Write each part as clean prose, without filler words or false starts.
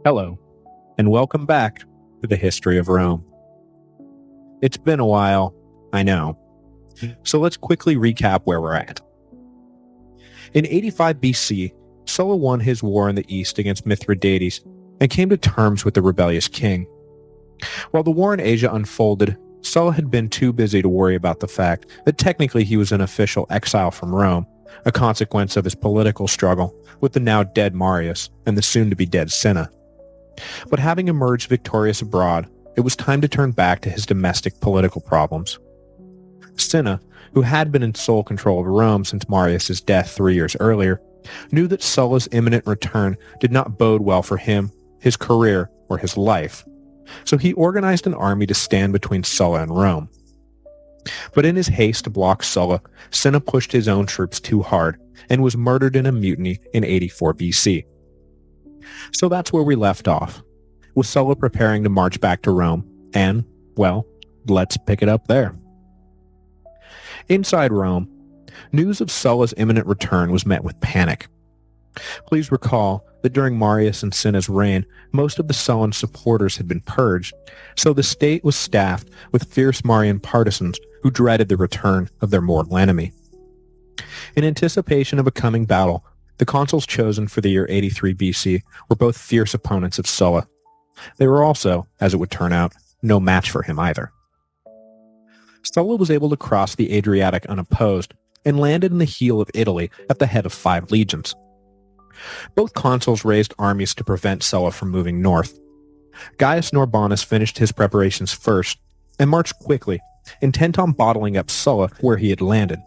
Hello, and welcome back to the history of Rome. It's been a while, I know, so let's quickly recap where we're at. In 85 BC, Sulla won his war in the east against Mithridates and came to terms with the rebellious king. While the war in Asia unfolded, Sulla had been too busy to worry about the fact that technically he was in official exile from Rome, a consequence of his political struggle with the now dead Marius and the soon-to-be-dead Cinna. But having emerged victorious abroad, it was time to turn back to his domestic political problems. Cinna, who had been in sole control of Rome since Marius' death 3 years earlier, knew that Sulla's imminent return did not bode well for him, his career, or his life. So he organized an army to stand between Sulla and Rome. But in his haste to block Sulla, Cinna pushed his own troops too hard and was murdered in a mutiny in 84 BC. So that's where we left off, with Sulla preparing to march back to Rome, and, well, let's pick it up there. Inside Rome, news of Sulla's imminent return was met with panic. Please recall that during Marius and Cinna's reign, most of the Sullan supporters had been purged, so the state was staffed with fierce Marian partisans who dreaded the return of their mortal enemy. In anticipation of a coming battle, the consuls chosen for the year 83 BC were both fierce opponents of Sulla. They were also, as it would turn out, no match for him either. Sulla was able to cross the Adriatic unopposed and landed in the heel of Italy at the head of 5 legions. Both consuls raised armies to prevent Sulla from moving north. Gaius Norbanus finished his preparations first and marched quickly, intent on bottling up Sulla where he had landed.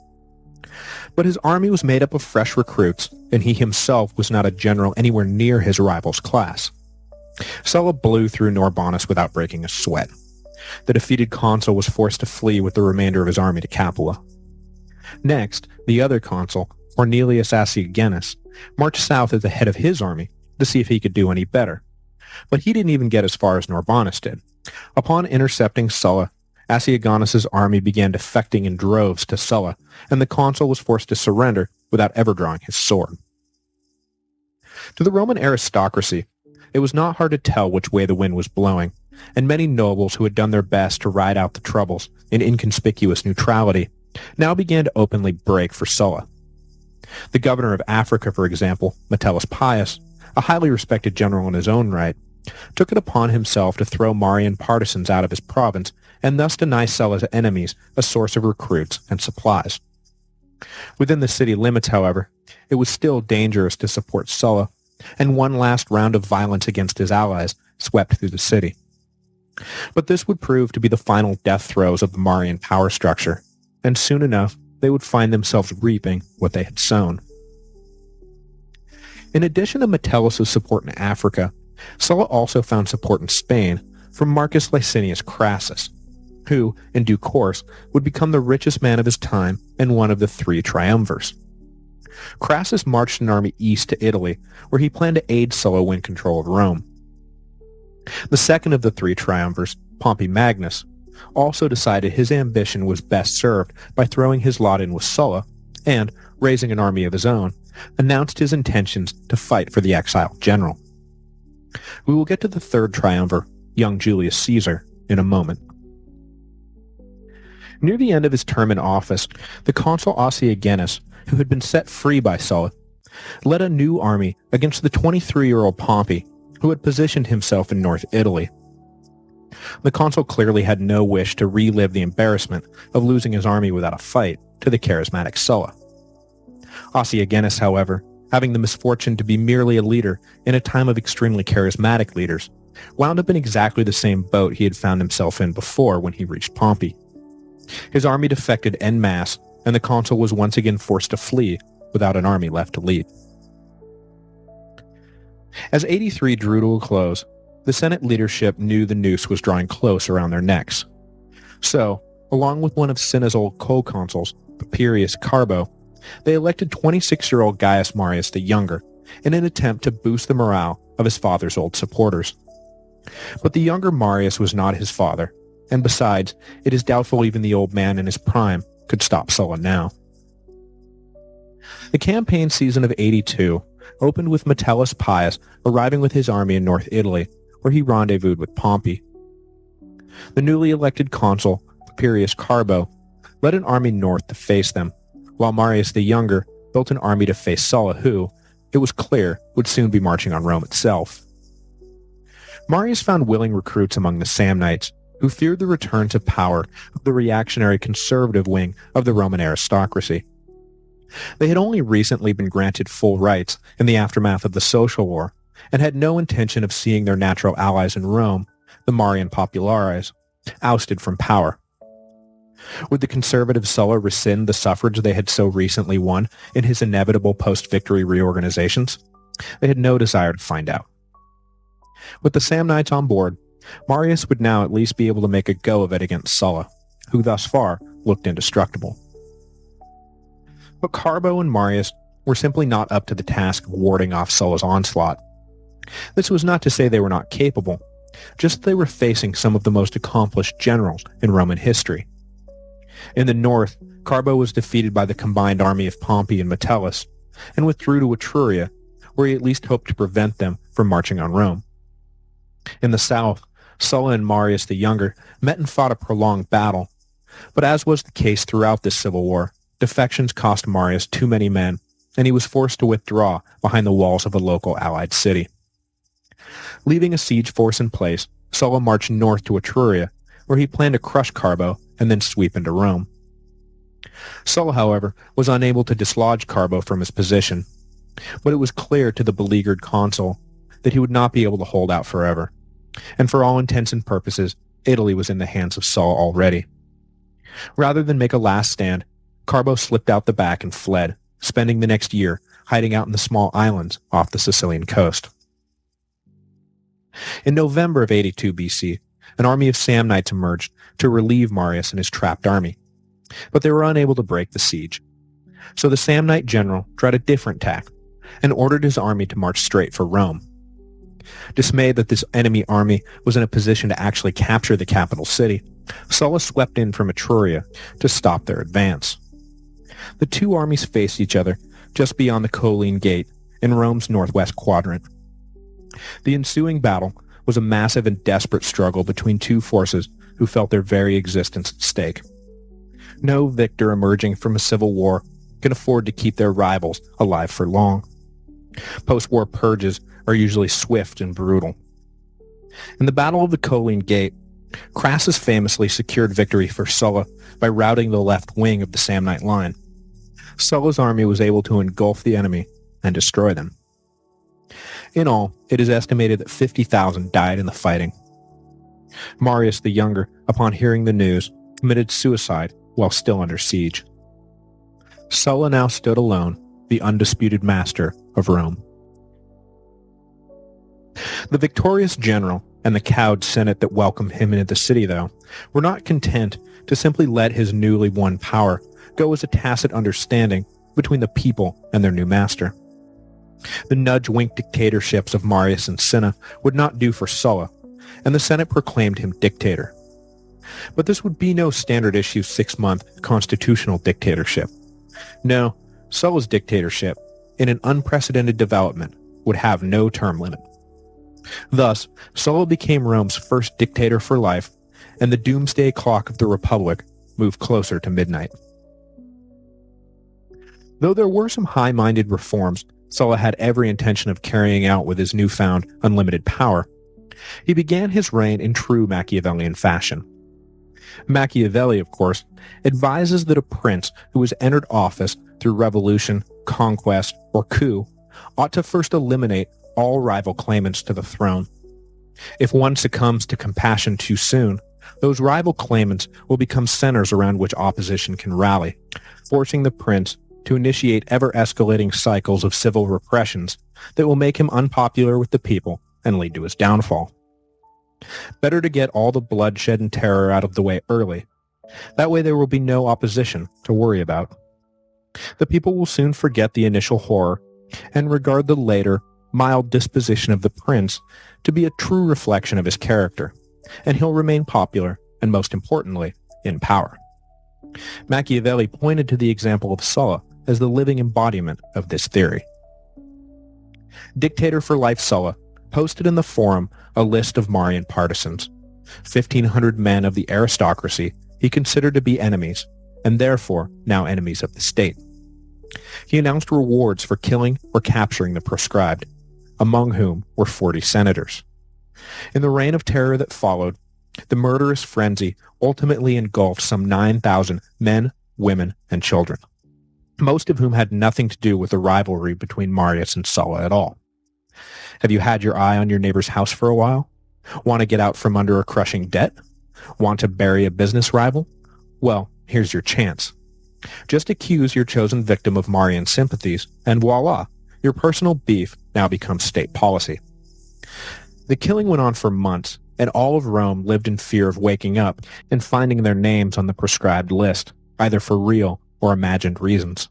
But his army was made up of fresh recruits, and he himself was not a general anywhere near his rival's class. Sulla blew through Norbanus without breaking a sweat. The defeated consul was forced to flee with the remainder of his army to Capua. Next, the other consul, Cornelius Aciagenus, marched south at the head of his army to see if he could do any better. But he didn't even get as far as Norbanus did. Upon intercepting Sulla, Aciagonus's army began defecting in droves to Sulla, and the consul was forced to surrender without ever drawing his sword. To the Roman aristocracy, it was not hard to tell which way the wind was blowing, and many nobles who had done their best to ride out the troubles in inconspicuous neutrality now began to openly break for Sulla. The governor of Africa, for example, Metellus Pius, a highly respected general in his own right, took it upon himself to throw Marian partisans out of his province and thus deny Sulla's enemies a source of recruits and supplies. Within the city limits, however, it was still dangerous to support Sulla, and one last round of violence against his allies swept through the city. But this would prove to be the final death throes of the Marian power structure, and soon enough they would find themselves reaping what they had sown. In addition to Metellus' support in Africa, Sulla also found support in Spain from Marcus Licinius Crassus, who, in due course, would become the richest man of his time and one of the 3 triumvirs. Crassus marched an army east to Italy, where he planned to aid Sulla win control of Rome. The second of the 3 triumvirs, Pompey Magnus, also decided his ambition was best served by throwing his lot in with Sulla, and, raising an army of his own, announced his intentions to fight for the exiled general. We will get to the third triumvir, young Julius Caesar, in a moment. Near the end of his term in office, the consul Aciagenus, who had been set free by Sulla, led a new army against the 23-year-old Pompey, who had positioned himself in North Italy. The consul clearly had no wish to relive the embarrassment of losing his army without a fight to the charismatic Sulla. Aciagenus, however, having the misfortune to be merely a leader in a time of extremely charismatic leaders, wound up in exactly the same boat he had found himself in before when he reached Pompey. His army defected en masse, and the consul was once again forced to flee without an army left to lead. As 83 drew to a close, the Senate leadership knew the noose was drawing close around their necks. So, along with one of Cinna's old co-consuls, Papirius Carbo, they elected 26-year-old Gaius Marius the Younger in an attempt to boost the morale of his father's old supporters. But the younger Marius was not his father, and besides, it is doubtful even the old man in his prime could stop Sulla now. The campaign season of 82 opened with Metellus Pius arriving with his army in North Italy, where he rendezvoused with Pompey. The newly elected consul, Papirius Carbo, led an army north to face them, while Marius the Younger built an army to face Sulla who, it was clear, would soon be marching on Rome itself. Marius found willing recruits among the Samnites, who feared the return to power of the reactionary conservative wing of the Roman aristocracy. They had only recently been granted full rights in the aftermath of the Social War, and had no intention of seeing their natural allies in Rome, the Marian Populares, ousted from power. Would the conservative Sulla rescind the suffrage they had so recently won in his inevitable post-victory reorganizations? They had no desire to find out. With the Samnites on board, Marius would now at least be able to make a go of it against Sulla, who thus far looked indestructible. But Carbo and Marius were simply not up to the task of warding off Sulla's onslaught. This was not to say they were not capable, just they were facing some of the most accomplished generals in Roman history. In the north, Carbo was defeated by the combined army of Pompey and Metellus, and withdrew to Etruria, where he at least hoped to prevent them from marching on Rome. In the south, Sulla and Marius the Younger met and fought a prolonged battle, but as was the case throughout this civil war, defections cost Marius too many men, and he was forced to withdraw behind the walls of a local allied city. Leaving a siege force in place, Sulla marched north to Etruria, where he planned to crush Carbo and then sweep into Rome. Sulla, however, was unable to dislodge Carbo from his position, but it was clear to the beleaguered consul that he would not be able to hold out forever, and for all intents and purposes, Italy was in the hands of Sulla already. Rather than make a last stand, Carbo slipped out the back and fled, spending the next year hiding out in the small islands off the Sicilian coast. In November of 82 BC, an army of Samnites emerged to relieve Marius and his trapped army, but they were unable to break the siege. So the Samnite general tried a different tack and ordered his army to march straight for Rome. Dismayed that this enemy army was in a position to actually capture the capital city, Sulla swept in from Etruria to stop their advance. The two armies faced each other just beyond the Colline Gate in Rome's northwest quadrant. The ensuing battle was a massive and desperate struggle between two forces who felt their very existence at stake. No victor emerging from a civil war can afford to keep their rivals alive for long. Post-war purges are usually swift and brutal. In the Battle of the Colline Gate, Crassus famously secured victory for Sulla by routing the left wing of the Samnite line. Sulla's army was able to engulf the enemy and destroy them. In all, it is estimated that 50,000 died in the fighting. Marius the Younger, upon hearing the news, committed suicide while still under siege. Sulla now stood alone, the undisputed master of Rome. The victorious general and the cowed senate that welcomed him into the city, though, were not content to simply let his newly won power go as a tacit understanding between the people and their new master. The nudge-wink dictatorships of Marius and Cinna would not do for Sulla, and the Senate proclaimed him dictator. But this would be no standard-issue 6-month constitutional dictatorship. No, Sulla's dictatorship, in an unprecedented development, would have no term limit. Thus, Sulla became Rome's first dictator for life, and the doomsday clock of the Republic moved closer to midnight. Though there were some high-minded reforms Sulla had every intention of carrying out with his newfound unlimited power, he began his reign in true Machiavellian fashion. Machiavelli, of course, advises that a prince who has entered office through revolution, conquest, or coup ought to first eliminate all rival claimants to the throne. If one succumbs to compassion too soon, those rival claimants will become centers around which opposition can rally, forcing the prince to initiate ever-escalating cycles of civil repressions that will make him unpopular with the people and lead to his downfall. Better to get all the bloodshed and terror out of the way early. That way there will be no opposition to worry about. The people will soon forget the initial horror and regard the later, mild disposition of the prince to be a true reflection of his character, and he'll remain popular and, most importantly, in power. Machiavelli pointed to the example of Sulla as the living embodiment of this theory. Dictator for life Sulla posted in the forum a list of Marian partisans, 1,500 men of the aristocracy he considered to be enemies, and therefore now enemies of the state. He announced rewards for killing or capturing the proscribed, among whom were 40 senators. In the reign of terror that followed, the murderous frenzy ultimately engulfed some 9,000 men, women, and children, most of whom had nothing to do with the rivalry between Marius and Sulla at all. Have you had your eye on your neighbor's house for a while? Want to get out from under a crushing debt? Want to bury a business rival? Well, here's your chance. Just accuse your chosen victim of Marian sympathies, and voila, your personal beef now becomes state policy. The killing went on for months, and all of Rome lived in fear of waking up and finding their names on the proscribed list, either for real or imagined reasons.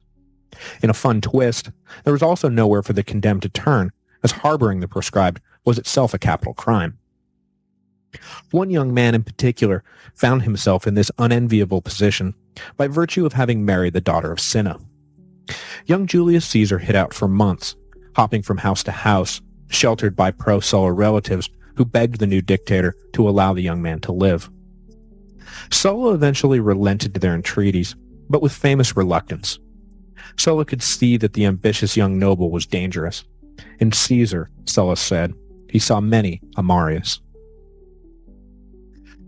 In a fun twist, there was also nowhere for the condemned to turn, as harboring the proscribed was itself a capital crime. One young man in particular found himself in this unenviable position by virtue of having married the daughter of Cinna. Young Julius Caesar hid out for months, hopping from house to house, sheltered by pro-Sulla relatives who begged the new dictator to allow the young man to live. Sulla eventually relented to their entreaties, but with famous reluctance. Sulla could see that the ambitious young noble was dangerous. In Caesar, Sulla said, he saw many a Marius.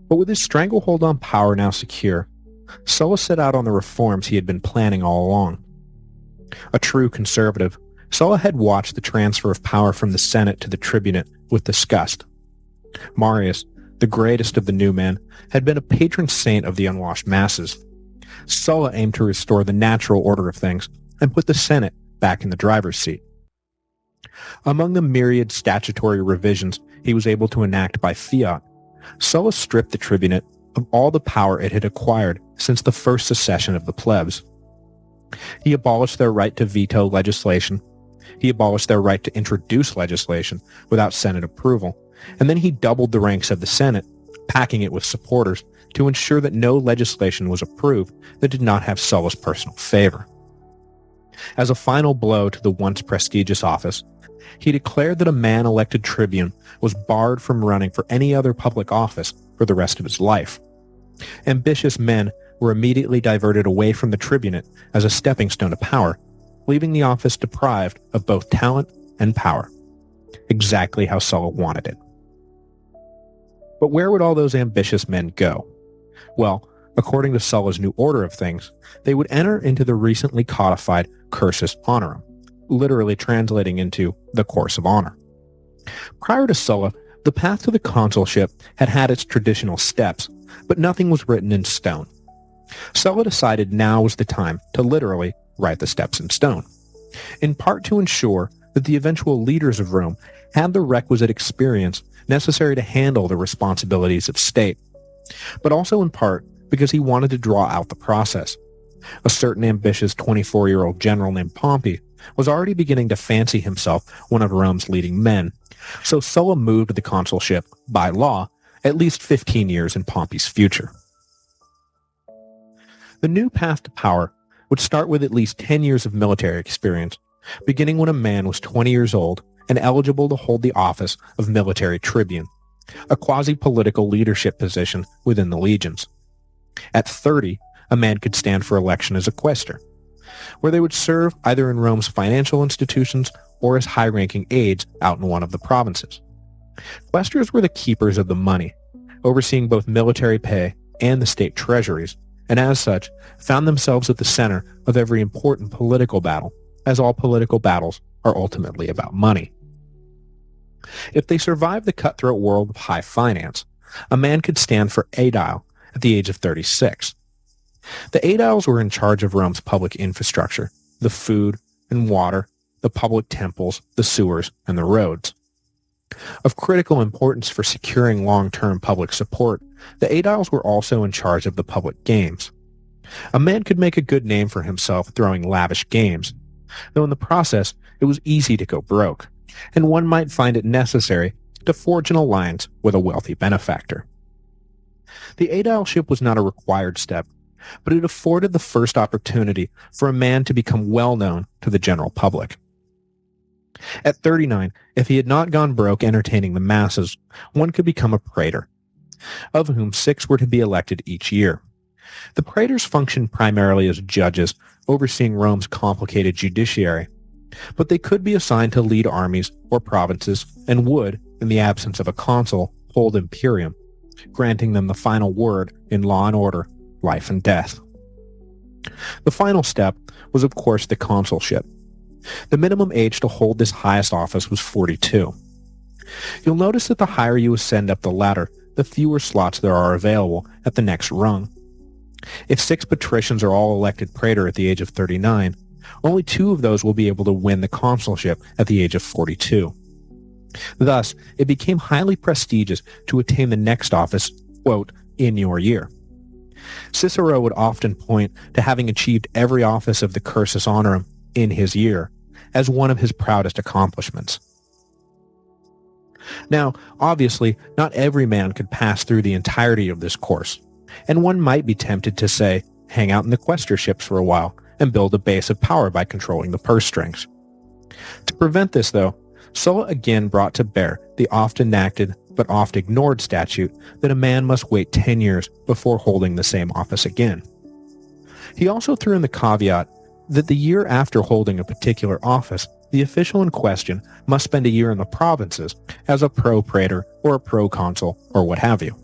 But with his stranglehold on power now secure, Sulla set out on the reforms he had been planning all along. A true conservative, Sulla had watched the transfer of power from the Senate to the tribunate with disgust. Marius, the greatest of the new men, had been a patron saint of the unwashed masses. Sulla aimed to restore the natural order of things and put the Senate back in the driver's seat. Among the myriad statutory revisions he was able to enact by fiat, Sulla stripped the tribunate of all the power it had acquired since the first secession of the plebs. He abolished their right to veto legislation. He abolished their right to introduce legislation without Senate approval, and then he doubled the ranks of the Senate, packing it with supporters to ensure that no legislation was approved that did not have Sulla's personal favor. As a final blow to the once prestigious office, he declared that a man elected tribune was barred from running for any other public office for the rest of his life. Ambitious men were immediately diverted away from the tribunate as a stepping stone to power, leaving the office deprived of both talent and power. Exactly how Sulla wanted it. But where would all those ambitious men go? Well, according to Sulla's new order of things, they would enter into the recently codified cursus honorum, literally translating into the course of honor. Prior to Sulla, the path to the consulship had had its traditional steps, but nothing was written in stone. Sulla decided now was the time to literally write the steps in stone, in part to ensure that the eventual leaders of Rome had the requisite experience necessary to handle the responsibilities of state, but also in part because he wanted to draw out the process. A certain ambitious 24-year-old general named Pompey was already beginning to fancy himself one of Rome's leading men, so Sulla moved the consulship, by law, at least 15 years in Pompey's future. The new path to power would start with at least 10 years of military experience, beginning when a man was 20 years old and eligible to hold the office of military tribune, a quasi-political leadership position within the legions. At 30, a man could stand for election as a quaestor, where they would serve either in Rome's financial institutions or as high-ranking aides out in one of the provinces. Quaestors were the keepers of the money, overseeing both military pay and the state treasuries, and as such, found themselves at the center of every important political battle, as all political battles are ultimately about money. If they survived the cutthroat world of high finance, a man could stand for aedile at the age of 36. The aediles were in charge of Rome's public infrastructure, the food and water, the public temples, the sewers, and the roads. Of critical importance for securing long-term public support, the aediles were also in charge of the public games. A man could make a good name for himself throwing lavish games, though in the process it was easy to go broke, and one might find it necessary to forge an alliance with a wealthy benefactor. The aedileship was not a required step, but it afforded the first opportunity for a man to become well known to the general public. At 39, if he had not gone broke entertaining the masses, one could become a praetor, of whom 6 were to be elected each year. The praetors functioned primarily as judges, overseeing Rome's complicated judiciary, but they could be assigned to lead armies or provinces and would, in the absence of a consul, hold imperium, granting them the final word in law and order, life and death. The final step was, of course, the consulship. The minimum age to hold this highest office was 42. You'll notice that the higher you ascend up the ladder, the fewer slots there are available at the next rung. If 6 patricians are all elected praetor at the age of 39, only 2 of those will be able to win the consulship at the age of 42. Thus, it became highly prestigious to attain the next office, quote, in your year. Cicero would often point to having achieved every office of the cursus honorum in his year as one of his proudest accomplishments. Now, obviously, not every man could pass through the entirety of this course, and one might be tempted to say, hang out in the quaestorships for a while and build a base of power by controlling the purse strings. To prevent this, though, Sulla again brought to bear the oft-enacted but oft-ignored statute that a man must wait 10 years before holding the same office again. He also threw in the caveat that the year after holding a particular office, the official in question must spend a year in the provinces as a pro-praetor or a pro-consul or what have you.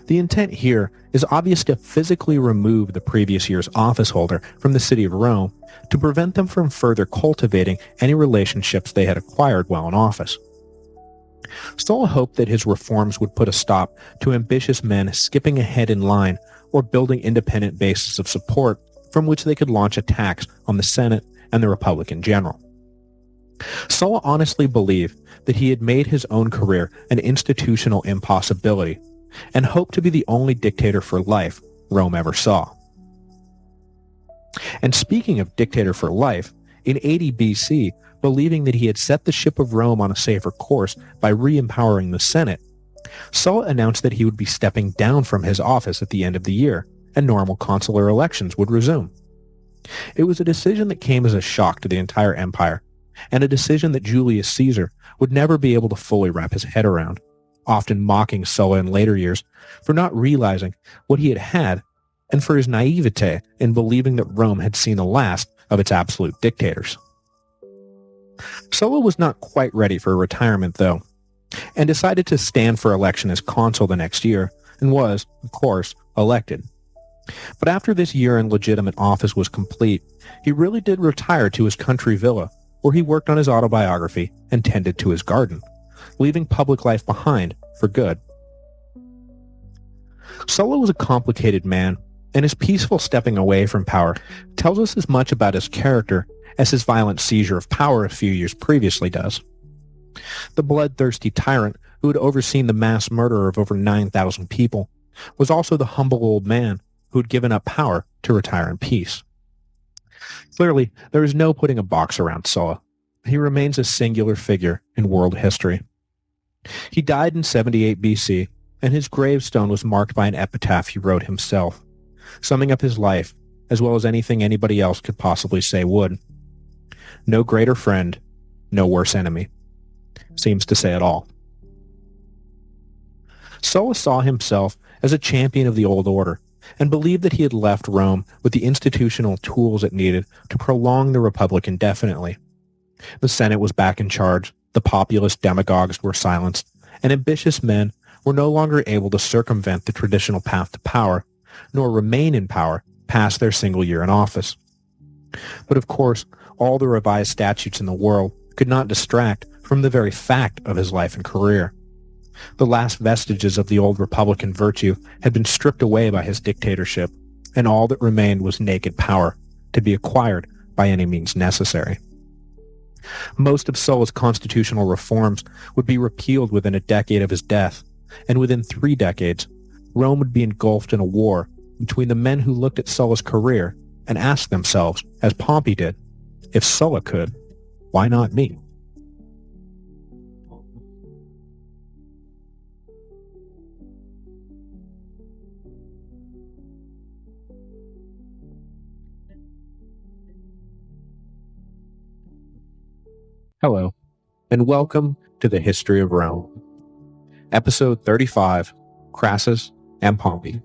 The intent here is obvious to physically remove the previous year's office holder from the city of Rome to prevent them from further cultivating any relationships they had acquired while in office. Sulla hoped that his reforms would put a stop to ambitious men skipping ahead in line or building independent bases of support from which they could launch attacks on the Senate and the Republic in general. Sulla honestly believed that he had made his own career an institutional impossibility and hoped to be the only dictator for life Rome ever saw. And speaking of dictator for life, in 80 BC, believing that he had set the ship of Rome on a safer course by re-empowering the Senate, Sulla announced that he would be stepping down from his office at the end of the year, and normal consular elections would resume. It was a decision that came as a shock to the entire empire, and a decision that Julius Caesar would never be able to fully wrap his head around, often mocking Sulla in later years for not realizing what he had had and for his naivete in believing that Rome had seen the last of its absolute dictators. Sulla was not quite ready for retirement, though, and decided to stand for election as consul the next year, and was, of course, elected. But after this year in legitimate office was complete, he really did retire to his country villa, where he worked on his autobiography and tended to his garden, leaving public life behind for good. Sulla was a complicated man, and his peaceful stepping away from power tells us as much about his character as his violent seizure of power a few years previously does. The bloodthirsty tyrant who had overseen the mass murder of over 9,000 people was also the humble old man who had given up power to retire in peace. Clearly, there is no putting a box around Sulla. He remains a singular figure in world history. He died in 78 BC, and his gravestone was marked by an epitaph he wrote himself, summing up his life as well as anything anybody else could possibly say would. No greater friend, no worse enemy. Seems to say it all. Sulla saw himself as a champion of the old order, and believed that he had left Rome with the institutional tools it needed to prolong the Republic indefinitely. The Senate was back in charge, the populist demagogues were silenced, and ambitious men were no longer able to circumvent the traditional path to power, nor remain in power past their single year in office. But of course, all the revised statutes in the world could not distract from the very fact of his life and career. The last vestiges of the old Republican virtue had been stripped away by his dictatorship, and all that remained was naked power, to be acquired by any means necessary. Most of Sulla's constitutional reforms would be repealed within a decade of his death, and within 3 decades, Rome would be engulfed in a war between the men who looked at Sulla's career and asked themselves, as Pompey did, if Sulla could, why not me? Hello, and welcome to the History of Rome. Episode 35, Crassus and Pompey.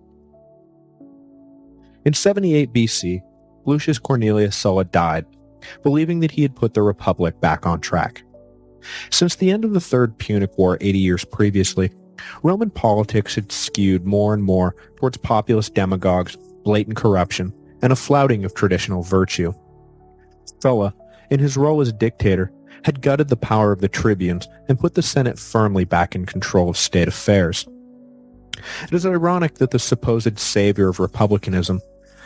In 78 BC, Lucius Cornelius Sulla died, believing that he had put the Republic back on track. Since the end of the Third Punic War 80 years previously, Roman politics had skewed more and more towards populist demagogues, blatant corruption, and a flouting of traditional virtue. Sulla, in his role as dictator, had gutted the power of the tribunes and put the Senate firmly back in control of state affairs. It is ironic that the supposed savior of republicanism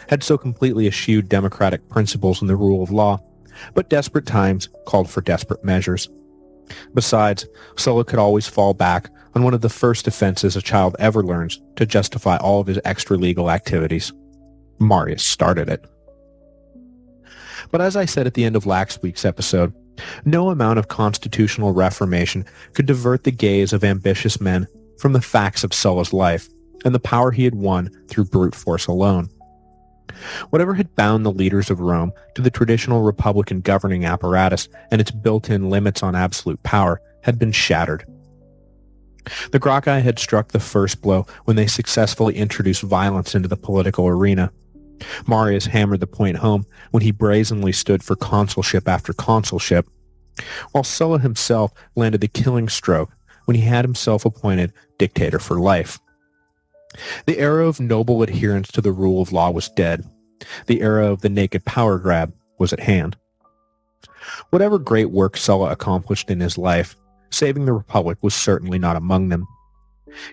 had so completely eschewed democratic principles and the rule of law, but desperate times called for desperate measures. Besides, Sulla could always fall back on one of the first offenses a child ever learns to justify all of his extra-legal activities. Marius started it. But as I said at the end of last week's episode, no amount of constitutional reformation could divert the gaze of ambitious men from the facts of Sulla's life and the power he had won through brute force alone. Whatever had bound the leaders of Rome to the traditional republican governing apparatus and its built-in limits on absolute power had been shattered. The Gracchi had struck the first blow when they successfully introduced violence into the political arena. Marius hammered the point home when he brazenly stood for consulship after consulship, while Sulla himself landed the killing stroke when he had himself appointed dictator for life. The era of noble adherence to the rule of law was dead. The era of the naked power grab was at hand. Whatever great work Sulla accomplished in his life, saving the Republic was certainly not among them.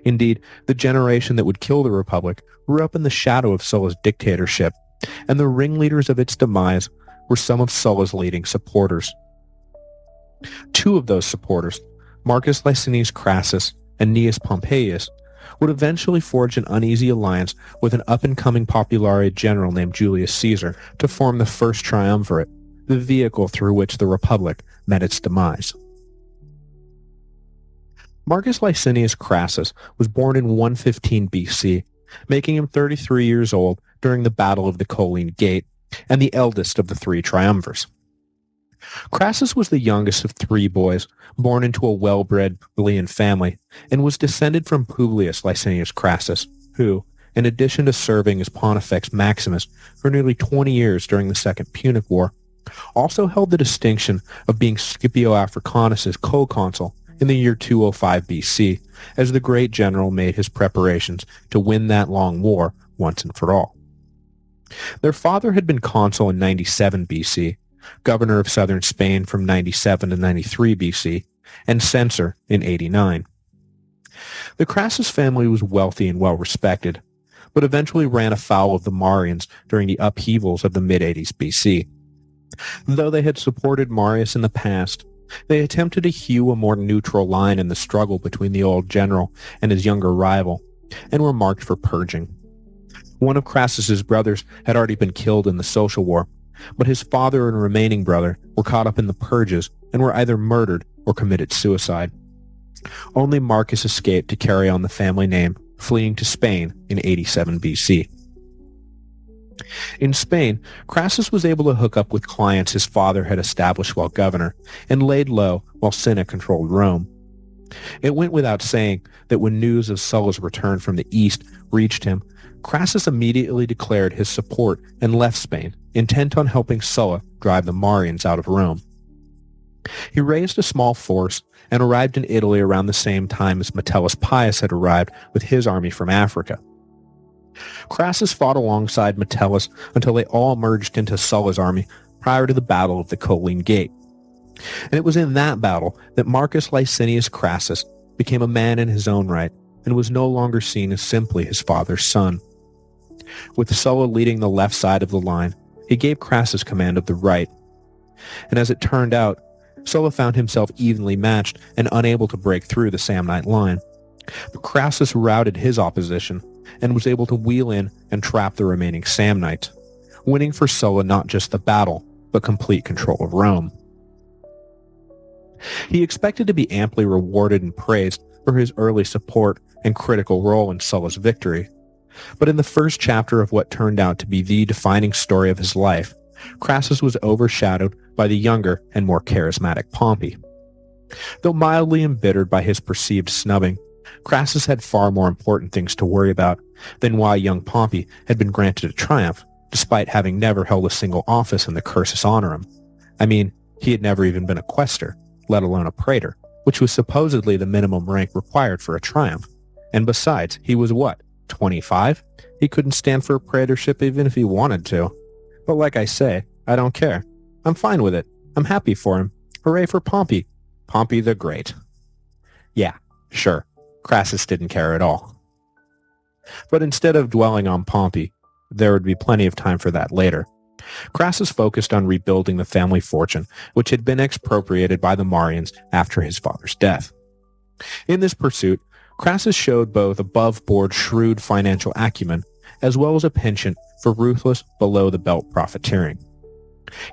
Indeed, the generation that would kill the Republic grew up in the shadow of Sulla's dictatorship, and the ringleaders of its demise were some of Sulla's leading supporters. Two of those supporters, Marcus Licinius Crassus and Gnaeus Pompeius, would eventually forge an uneasy alliance with an up-and-coming popularity general named Julius Caesar to form the First Triumvirate, the vehicle through which the Republic met its demise. Marcus Licinius Crassus was born in 115 BC, making him 33 years old during the Battle of the Colline Gate, and the eldest of the three triumvirs. Crassus was the youngest of three boys, born into a well-bred Publian family, and was descended from Publius Licinius Crassus, who, in addition to serving as Pontifex Maximus for nearly 20 years during the Second Punic War, also held the distinction of being Scipio Africanus's co-consul in the year 205 BC, as the great general made his preparations to win that long war once and for all. Their father had been consul in 97 BC, governor of southern Spain from 97 to 93 BC, and censor in 89. The Crassus family was wealthy and well-respected, but eventually ran afoul of the Marians during the upheavals of the mid-80s BC. Though they had supported Marius in the past, they attempted to hew a more neutral line in the struggle between the old general and his younger rival, and were marked for purging. One of Crassus's brothers had already been killed in the Social War, but his father and remaining brother were caught up in the purges and were either murdered or committed suicide. Only Marcus escaped to carry on the family name, fleeing to Spain in 87 BC. In Spain, Crassus was able to hook up with clients his father had established while governor, and laid low while Cinna controlled Rome. It went without saying that when news of Sulla's return from the east reached him, Crassus immediately declared his support and left Spain, intent on helping Sulla drive the Marians out of Rome. He raised a small force and arrived in Italy around the same time as Metellus Pius had arrived with his army from Africa. Crassus fought alongside Metellus until they all merged into Sulla's army prior to the Battle of the Colline Gate. And it was in that battle that Marcus Licinius Crassus became a man in his own right and was no longer seen as simply his father's son. With Sulla leading the left side of the line, he gave Crassus command of the right. And as it turned out, Sulla found himself evenly matched and unable to break through the Samnite line. But Crassus routed his opposition and was able to wheel in and trap the remaining Samnites, winning for Sulla not just the battle, but complete control of Rome. He expected to be amply rewarded and praised for his early support and critical role in Sulla's victory. But in the first chapter of what turned out to be the defining story of his life, Crassus was overshadowed by the younger and more charismatic Pompey. Though mildly embittered by his perceived snubbing, Crassus had far more important things to worry about than why young Pompey had been granted a triumph, despite having never held a single office in the cursus honorum. I mean, he had never even been a quaestor, let alone a praetor, which was supposedly the minimum rank required for a triumph. And besides, he was what, 25? He couldn't stand for a praetorship even if he wanted to. But like I say, I don't care. I'm fine with it. I'm happy for him. Hooray for Pompey. Pompey the Great. Yeah, sure. Crassus didn't care at all. But instead of dwelling on Pompey, there would be plenty of time for that later. Crassus focused on rebuilding the family fortune, which had been expropriated by the Marians after his father's death. In this pursuit, Crassus showed both above-board shrewd financial acumen as well as a penchant for ruthless, below-the-belt profiteering.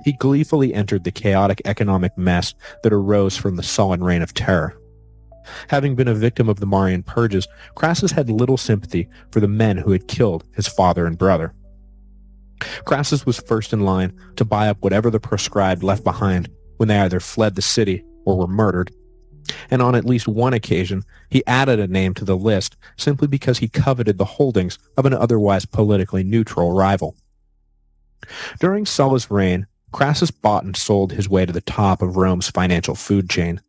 He gleefully entered the chaotic economic mess that arose from the sullen reign of terror. Having been a victim of the Marian purges, Crassus had little sympathy for the men who had killed his father and brother. Crassus was first in line to buy up whatever the proscribed left behind when they either fled the city or were murdered, and on at least one occasion he added a name to the list simply because he coveted the holdings of an otherwise politically neutral rival. During Sulla's reign, Crassus bought and sold his way to the top of Rome's financial food chain,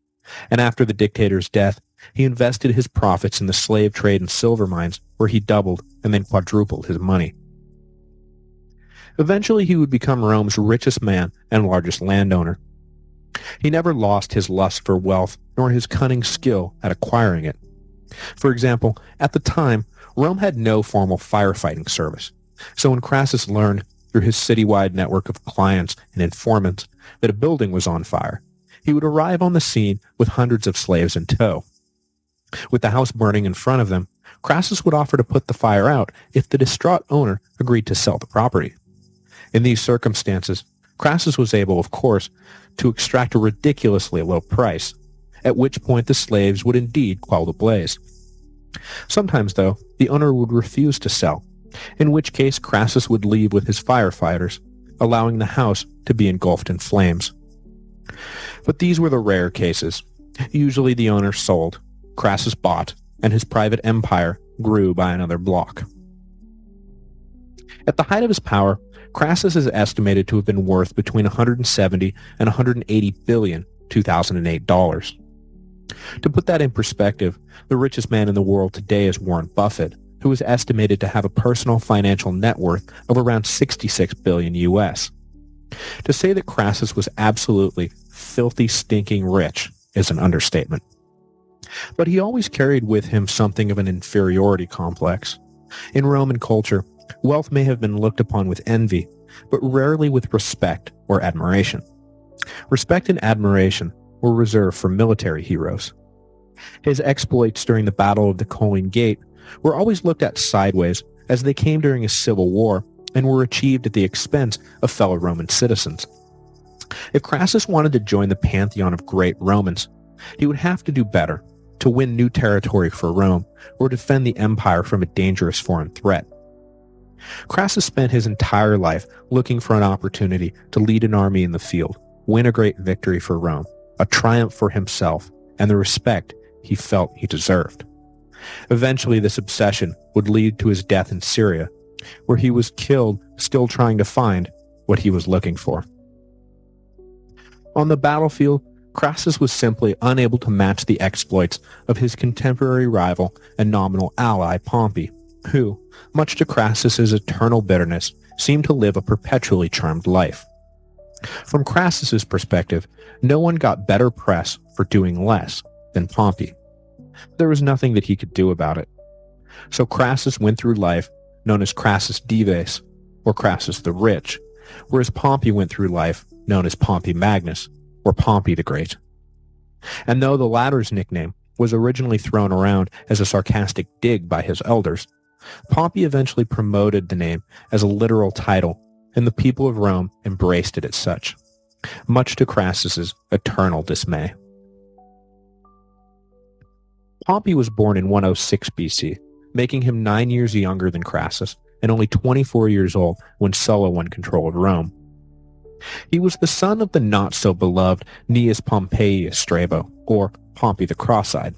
and after the dictator's death, he invested his profits in the slave trade and silver mines, where he doubled and then quadrupled his money. Eventually, he would become Rome's richest man and largest landowner. He never lost his lust for wealth nor his cunning skill at acquiring it. For example, at the time, Rome had no formal firefighting service, so when Crassus learned through his citywide network of clients and informants that a building was on fire, he would arrive on the scene with hundreds of slaves in tow. With the house burning in front of them, Crassus would offer to put the fire out if the distraught owner agreed to sell the property. In these circumstances, Crassus was able, of course, to extract a ridiculously low price, at which point the slaves would indeed quell the blaze. Sometimes, though, the owner would refuse to sell, in which case Crassus would leave with his firefighters, allowing the house to be engulfed in flames. But these were the rare cases. Usually the owner sold, Crassus bought, and his private empire grew by another block. At the height of his power, Crassus is estimated to have been worth between 170 and 180 billion 2008 dollars. To put that in perspective, the richest man in the world today is Warren Buffett, who is estimated to have a personal financial net worth of around 66 billion US. To say that Crassus was absolutely filthy, stinking rich is an understatement. But he always carried with him something of an inferiority complex. In Roman culture, wealth may have been looked upon with envy, but rarely with respect or admiration. Respect and admiration were reserved for military heroes. His exploits during the Battle of the Colline Gate were always looked at sideways, as they came during a civil war and were achieved at the expense of fellow Roman citizens. If Crassus wanted to join the pantheon of great Romans, he would have to do better, to win new territory for Rome or defend the empire from a dangerous foreign threat. Crassus spent his entire life looking for an opportunity to lead an army in the field, win a great victory for Rome, a triumph for himself, and the respect he felt he deserved. Eventually, this obsession would lead to his death in Syria, where he was killed still trying to find what he was looking for. On the battlefield, Crassus was simply unable to match the exploits of his contemporary rival and nominal ally Pompey, who, much to Crassus's eternal bitterness, seemed to live a perpetually charmed life. From Crassus's perspective, no one got better press for doing less than Pompey. There was nothing that he could do about it. So Crassus went through life known as Crassus Dives, or Crassus the Rich, whereas Pompey went through life known as Pompey Magnus, or Pompey the Great. And though the latter's nickname was originally thrown around as a sarcastic dig by his elders, Pompey eventually promoted the name as a literal title, and the people of Rome embraced it as such, much to Crassus's eternal dismay. Pompey was born in 106 BC, making him 9 years younger than Crassus, and only 24 years old when Sulla won control of Rome. He was the son of the not-so-beloved Gnaeus Pompeius Strabo, or Pompey the Cross-Eyed.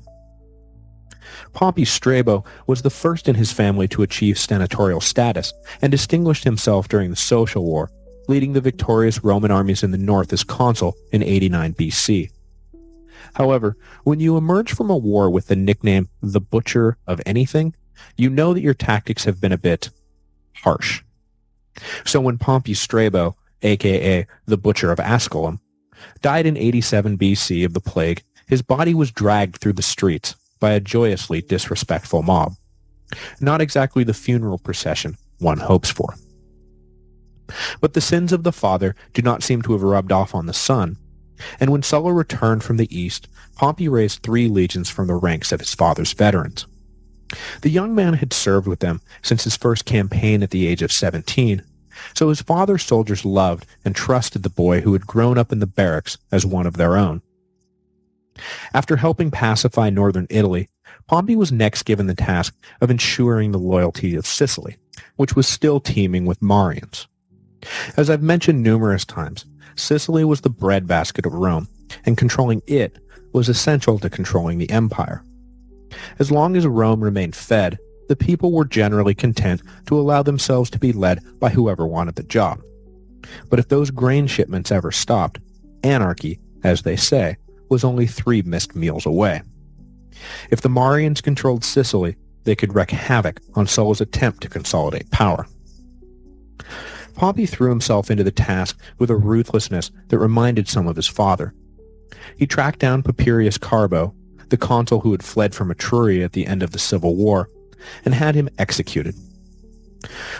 Pompey Strabo was the first in his family to achieve senatorial status and distinguished himself during the Social War, leading the victorious Roman armies in the north as consul in 89 BC. However, when you emerge from a war with the nickname the Butcher of Anything, you know that your tactics have been a bit harsh. So when Pompey Strabo, aka the Butcher of Asculum, died in 87 BC of the plague, his body was dragged through the streets by a joyously disrespectful mob. Not exactly the funeral procession one hopes for. But the sins of the father do not seem to have rubbed off on the son, and when Sulla returned from the east, Pompey raised 3 legions from the ranks of his father's veterans. The young man had served with them since his first campaign at the age of 17, so his father's soldiers loved and trusted the boy who had grown up in the barracks as one of their own. After helping pacify northern Italy, Pompey was next given the task of ensuring the loyalty of Sicily, which was still teeming with Marians. As I've mentioned numerous times, Sicily was the breadbasket of Rome, and controlling it was essential to controlling the empire. As long as Rome remained fed, the people were generally content to allow themselves to be led by whoever wanted the job. But if those grain shipments ever stopped, anarchy, as they say, was only 3 missed meals away. If the Marians controlled Sicily, they could wreak havoc on Sulla's attempt to consolidate power. Pompey threw himself into the task with a ruthlessness that reminded some of his father. He tracked down Papirius Carbo, the consul who had fled from Etruria at the end of the Civil War, and had him executed.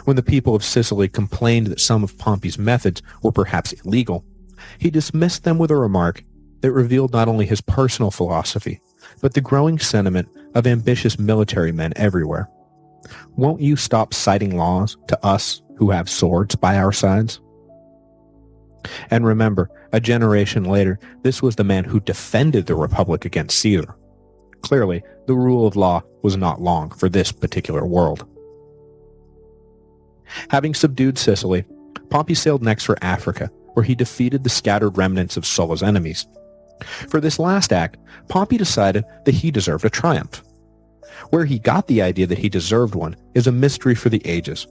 When the people of Sicily complained that some of Pompey's methods were perhaps illegal, he dismissed them with a remark that revealed not only his personal philosophy, but the growing sentiment of ambitious military men everywhere. Won't you stop citing laws to us who have swords by our sides? And remember, a generation later, this was the man who defended the Republic against Caesar. Clearly, the rule of law was not long for this particular world. Having subdued Sicily, Pompey sailed next for Africa, where he defeated the scattered remnants of Sulla's enemies. For this last act, Pompey decided that he deserved a triumph. Where he got the idea that he deserved one is a mystery for the ages.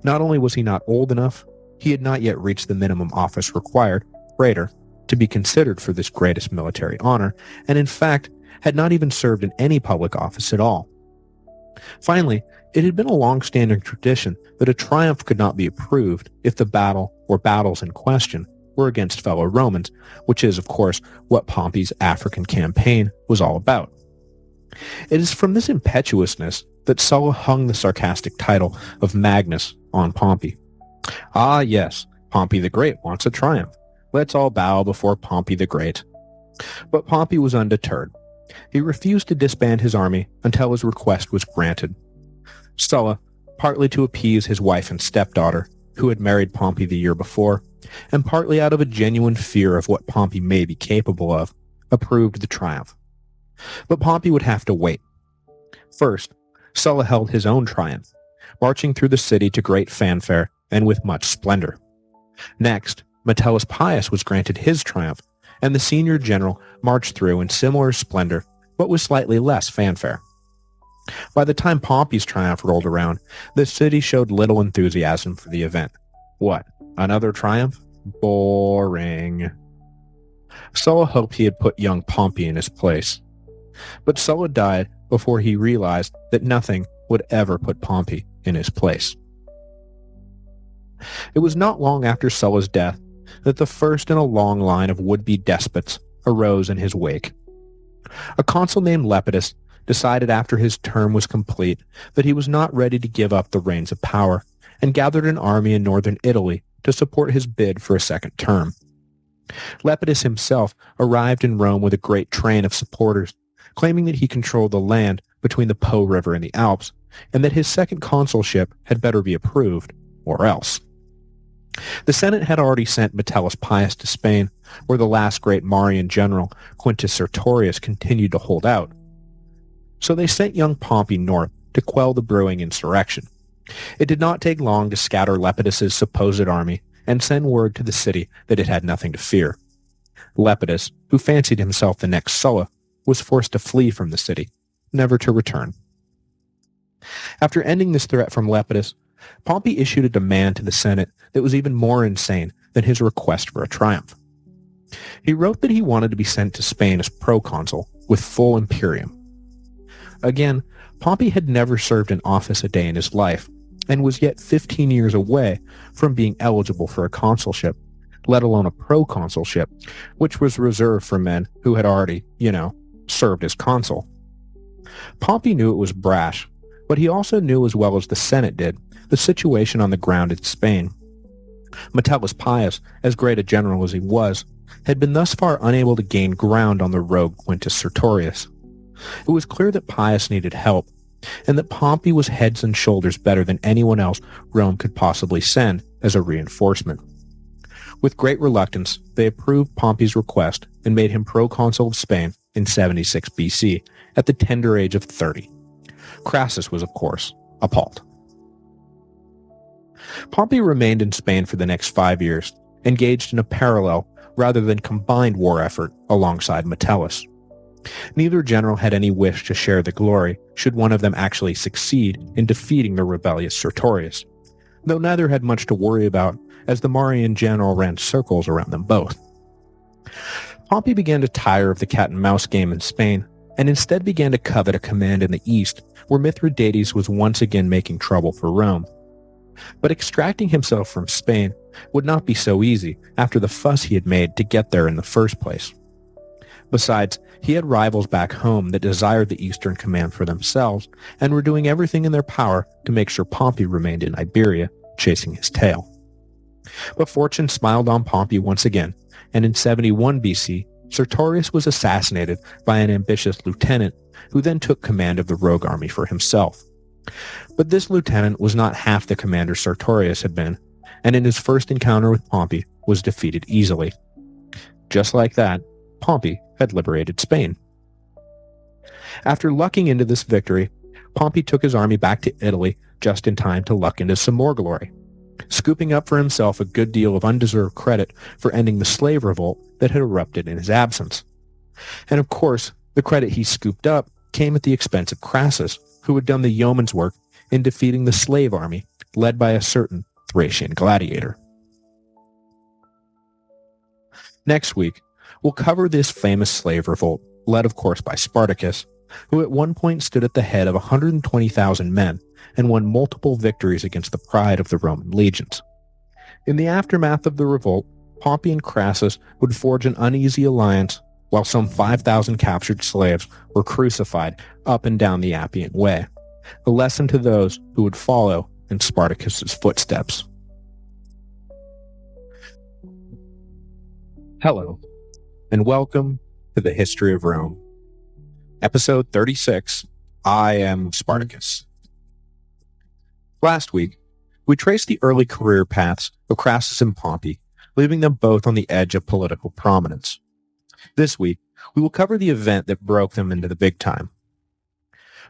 Not only was he not old enough, he had not yet reached the minimum office required, praetor, to be considered for this greatest military honor, and in fact, had not even served in any public office at all. Finally, it had been a long-standing tradition that a triumph could not be approved if the battle or battles in question were against fellow Romans, which is, of course, what Pompey's African campaign was all about. It is from this impetuousness that Sulla hung the sarcastic title of Magnus on Pompey. Ah, yes, Pompey the Great wants a triumph. Let's all bow before Pompey the Great. But Pompey was undeterred. He refused to disband his army until his request was granted. Sulla, partly to appease his wife and stepdaughter, who had married Pompey the year before, and partly out of a genuine fear of what Pompey may be capable of, approved the triumph. But Pompey would have to wait. First, Sulla held his own triumph, marching through the city to great fanfare and with much splendor. Next, Metellus Pius was granted his triumph, and the senior general marched through in similar splendor, but with slightly less fanfare. By the time Pompey's triumph rolled around, the city showed little enthusiasm for the event. What, another triumph? Boring. Sulla hoped he had put young Pompey in his place. But Sulla died before he realized that nothing would ever put Pompey in his place. It was not long after Sulla's death that the first in a long line of would-be despots arose in his wake. A consul named Lepidus decided after his term was complete that he was not ready to give up the reins of power, and gathered an army in northern Italy to support his bid for a second term. Lepidus himself arrived in Rome with a great train of supporters, claiming that he controlled the land between the Po River and the Alps, and that his second consulship had better be approved, or else. The Senate had already sent Metellus Pius to Spain, where the last great Marian general, Quintus Sertorius, continued to hold out. So they sent young Pompey north to quell the brewing insurrection. It did not take long to scatter Lepidus's supposed army and send word to the city that it had nothing to fear. Lepidus, who fancied himself the next Sulla, was forced to flee from the city, never to return. After ending this threat from Lepidus, Pompey issued a demand to the Senate that was even more insane than his request for a triumph. He wrote that he wanted to be sent to Spain as proconsul with full imperium. Again, Pompey had never served in office a day in his life, and was yet 15 years away from being eligible for a consulship, let alone a proconsulship, which was reserved for men who had already, served as consul. Pompey knew it was brash, but he also knew as well as the Senate did the situation on the ground in Spain. Metellus Pius, as great a general as he was, had been thus far unable to gain ground on the rogue Quintus Sertorius. It was clear that Pius needed help, and that Pompey was heads and shoulders better than anyone else Rome could possibly send as a reinforcement. With great reluctance, they approved Pompey's request and made him proconsul of Spain in 76 BC, at the tender age of 30. Crassus was, of course, appalled. Pompey remained in Spain for the next 5 years, engaged in a parallel rather than combined war effort alongside Metellus. Neither general had any wish to share the glory should one of them actually succeed in defeating the rebellious Sertorius, though neither had much to worry about as the Marian general ran circles around them both. Pompey began to tire of the cat-and-mouse game in Spain, and instead began to covet a command in the east where Mithridates was once again making trouble for Rome. But extracting himself from Spain would not be so easy after the fuss he had made to get there in the first place. Besides, he had rivals back home that desired the Eastern Command for themselves and were doing everything in their power to make sure Pompey remained in Iberia, chasing his tail. But fortune smiled on Pompey once again, and in 71 BC, Sertorius was assassinated by an ambitious lieutenant who then took command of the rogue army for himself. But this lieutenant was not half the commander Sertorius had been, and in his first encounter with Pompey was defeated easily. Just like that, Pompey had liberated Spain. After lucking into this victory, Pompey took his army back to Italy just in time to luck into some more glory, scooping up for himself a good deal of undeserved credit for ending the slave revolt that had erupted in his absence. And of course, the credit he scooped up came at the expense of Crassus, who had done the yeoman's work in defeating the slave army led by a certain Thracian gladiator. Next week, we'll cover this famous slave revolt, led of course by Spartacus, who at one point stood at the head of 120,000 men and won multiple victories against the pride of the Roman legions. In the aftermath of the revolt, Pompey and Crassus would forge an uneasy alliance, while some 5,000 captured slaves were crucified up and down the Appian Way, a lesson to those who would follow in Spartacus's footsteps. Hello, and welcome to the History of Rome. Episode 36, I Am Spartacus. Last week, we traced the early career paths of Crassus and Pompey, leaving them both on the edge of political prominence. This week, we will cover the event that broke them into the big time.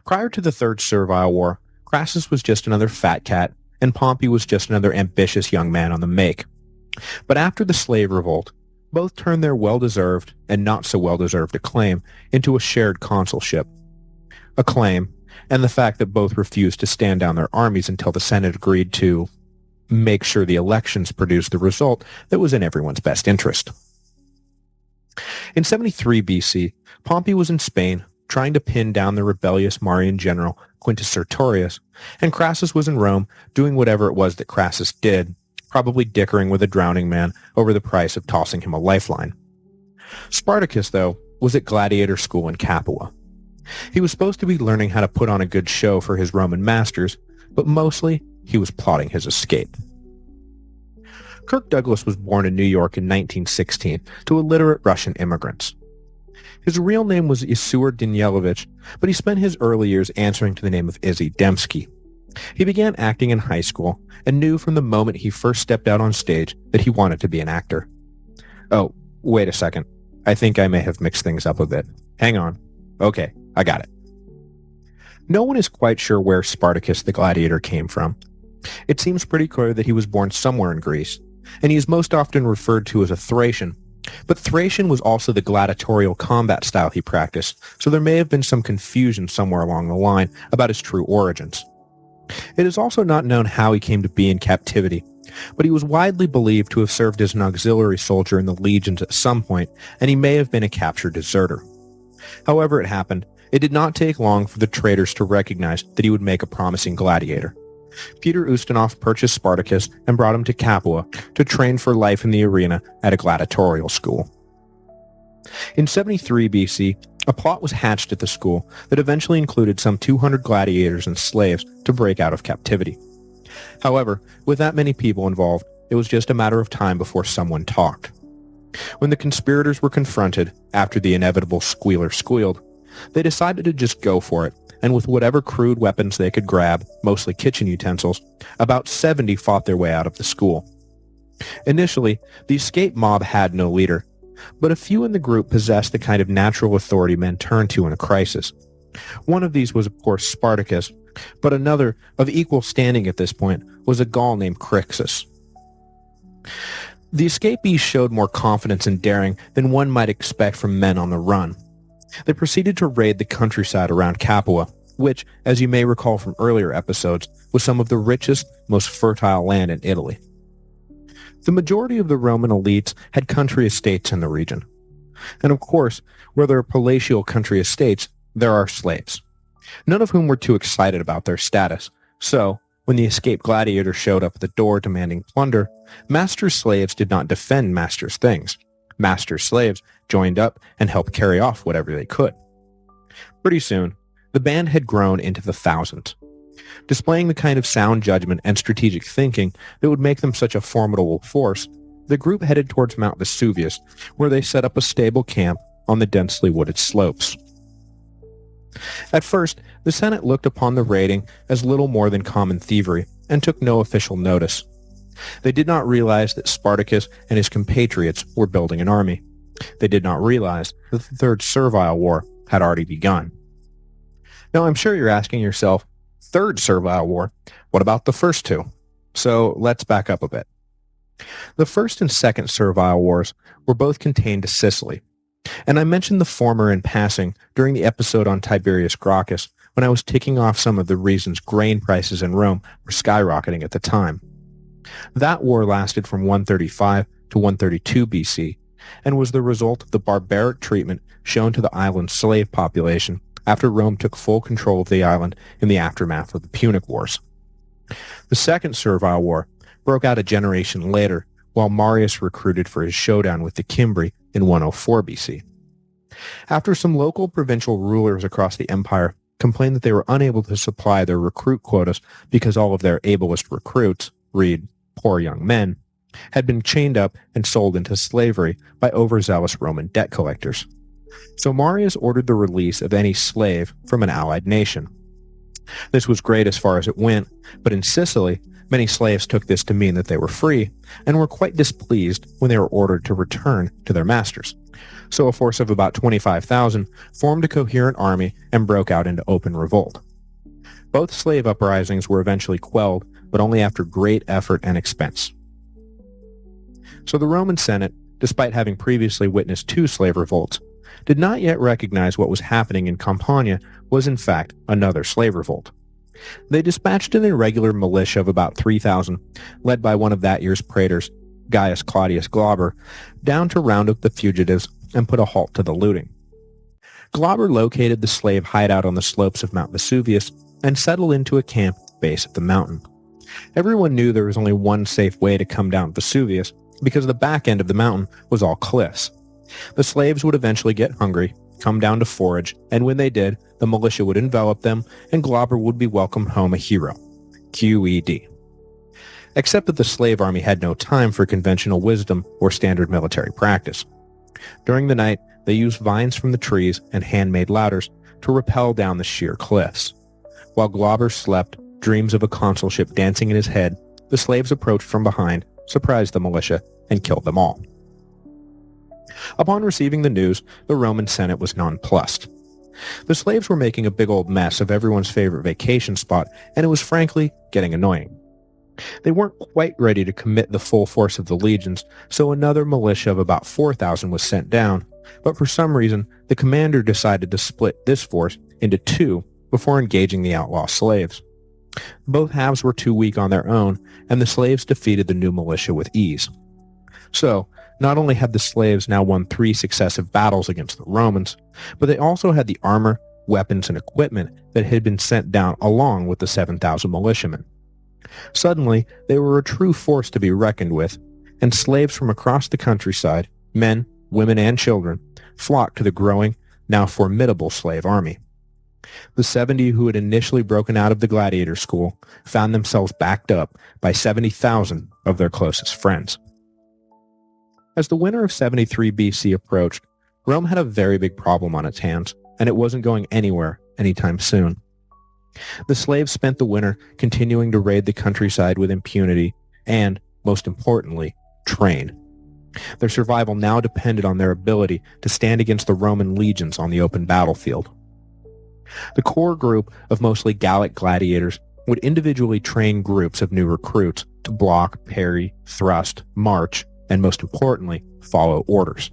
Prior to the Third Servile War, Crassus was just another fat cat, and Pompey was just another ambitious young man on the make. But after the slave revolt, both turned their well-deserved and not so well-deserved acclaim into a shared consulship. Acclaim, and the fact that both refused to stand down their armies until the Senate agreed to make sure the elections produced the result that was in everyone's best interest. In 73 BC, Pompey was in Spain, trying to pin down the rebellious Marian general Quintus Sertorius, and Crassus was in Rome, doing whatever it was that Crassus did, probably dickering with a drowning man over the price of tossing him a lifeline. Spartacus, though, was at gladiator school in Capua. He was supposed to be learning how to put on a good show for his Roman masters, but mostly he was plotting his escape. Kirk Douglas was born in New York in 1916 to illiterate Russian immigrants. His real name was Isur Danilowicz, but he spent his early years answering to the name of Izzy Dembski. He began acting in high school and knew from the moment he first stepped out on stage that he wanted to be an actor. Oh, wait a second. I think I may have mixed things up a bit. Hang on. Okay, I got it. No one is quite sure where Spartacus the gladiator came from. It seems pretty clear that he was born somewhere in Greece, and he is most often referred to as a Thracian, But Thracian was also the gladiatorial combat style he practiced, so there may have been some confusion somewhere along the line about his true origins. It is also not known how he came to be in captivity, but he was widely believed to have served as an auxiliary soldier in the legions at some point, and he may have been a captured deserter. However it happened, it did not take long for the traitors to recognize that he would make a promising gladiator. Peter Ustinov purchased Spartacus and brought him to Capua to train for life in the arena at a gladiatorial school. In 73 BC, a plot was hatched at the school that eventually included some 200 gladiators and slaves to break out of captivity. However, with that many people involved, it was just a matter of time before someone talked. When the conspirators were confronted, after the inevitable squealer squealed, they decided to just go for it, and with whatever crude weapons they could grab, mostly kitchen utensils, about 70 fought their way out of the school. Initially, the escape mob had no leader, but a few in the group possessed the kind of natural authority men turn to in a crisis. One of these was, of course, Spartacus, but another, of equal standing at this point, was a Gaul named Crassus. The escapees showed more confidence and daring than one might expect from men on the run. They proceeded to raid the countryside around Capua, which, as you may recall from earlier episodes, was some of the richest, most fertile land in Italy. The majority of the Roman elites had country estates in the region. And of course, where there are palatial country estates, there are slaves, none of whom were too excited about their status. So, when the escaped gladiators showed up at the door demanding plunder, master's slaves did not defend master's things. Master's slaves joined up and helped carry off whatever they could. Pretty soon, the band had grown into the thousands. Displaying the kind of sound judgment and strategic thinking that would make them such a formidable force, the group headed towards Mount Vesuvius, where they set up a stable camp on the densely wooded slopes. At first, the Senate looked upon the raiding as little more than common thievery and took no official notice. They did not realize that Spartacus and his compatriots were building an army. They did not realize that the Third Servile War had already begun. Now, I'm sure you're asking yourself, Third Servile War, what about the first two? So let's back up a bit. The First and Second Servile Wars were both contained to Sicily, and I mentioned the former in passing during the episode on Tiberius Gracchus when I was ticking off some of the reasons grain prices in Rome were skyrocketing at the time. That war lasted from 135 to 132 BC and was the result of the barbaric treatment shown to the island's slave population after Rome took full control of the island in the aftermath of the Punic Wars. The Second Servile War broke out a generation later while Marius recruited for his showdown with the Cimbri in 104 BC. After some local provincial rulers across the empire complained that they were unable to supply their recruit quotas because all of their ablest recruits, read poor young men, had been chained up and sold into slavery by overzealous Roman debt collectors. So Marius ordered the release of any slave from an allied nation. This was great as far as it went, but in Sicily, many slaves took this to mean that they were free and were quite displeased when they were ordered to return to their masters. So a force of about 25,000 formed a coherent army and broke out into open revolt. Both slave uprisings were eventually quelled, but only after great effort and expense. So the Roman Senate, despite having previously witnessed 2 slave revolts, did not yet recognize what was happening in Campania was in fact another slave revolt. They dispatched an irregular militia of about 3,000, led by one of that year's praetors, Gaius Claudius Glauber, down to round up the fugitives and put a halt to the looting. Glauber located the slave hideout on the slopes of Mount Vesuvius and settled into a camp at the base of the mountain. Everyone knew there was only one safe way to come down Vesuvius because the back end of the mountain was all cliffs. The slaves would eventually get hungry, come down to forage, and when they did, the militia would envelop them and Glauber would be welcomed home a hero. QED. Except that the slave army had no time for conventional wisdom or standard military practice. During the night, they used vines from the trees and handmade ladders to rappel down the sheer cliffs. While Glauber slept, dreams of a consulship dancing in his head, the slaves approached from behind, surprised the militia, and killed them all. Upon receiving the news, the Roman Senate was nonplussed. The slaves were making a big old mess of everyone's favorite vacation spot, and it was frankly getting annoying. They weren't quite ready to commit the full force of the legions, so another militia of about 4,000 was sent down, but for some reason, the commander decided to split this force into two before engaging the outlaw slaves. Both halves were too weak on their own, and the slaves defeated the new militia with ease. So, not only had the slaves now won 3 successive battles against the Romans, but they also had the armor, weapons, and equipment that had been sent down along with the 7,000 militiamen. Suddenly, they were a true force to be reckoned with, and slaves from across the countryside, men, women, and children, flocked to the growing, now formidable slave army. The 70 who had initially broken out of the gladiator school found themselves backed up by 70,000 of their closest friends. As the winter of 73 BC approached, Rome had a very big problem on its hands, and it wasn't going anywhere anytime soon. The slaves spent the winter continuing to raid the countryside with impunity and, most importantly, train. Their survival now depended on their ability to stand against the Roman legions on the open battlefield. The core group of mostly Gallic gladiators would individually train groups of new recruits to block, parry, thrust, march, and most importantly, follow orders.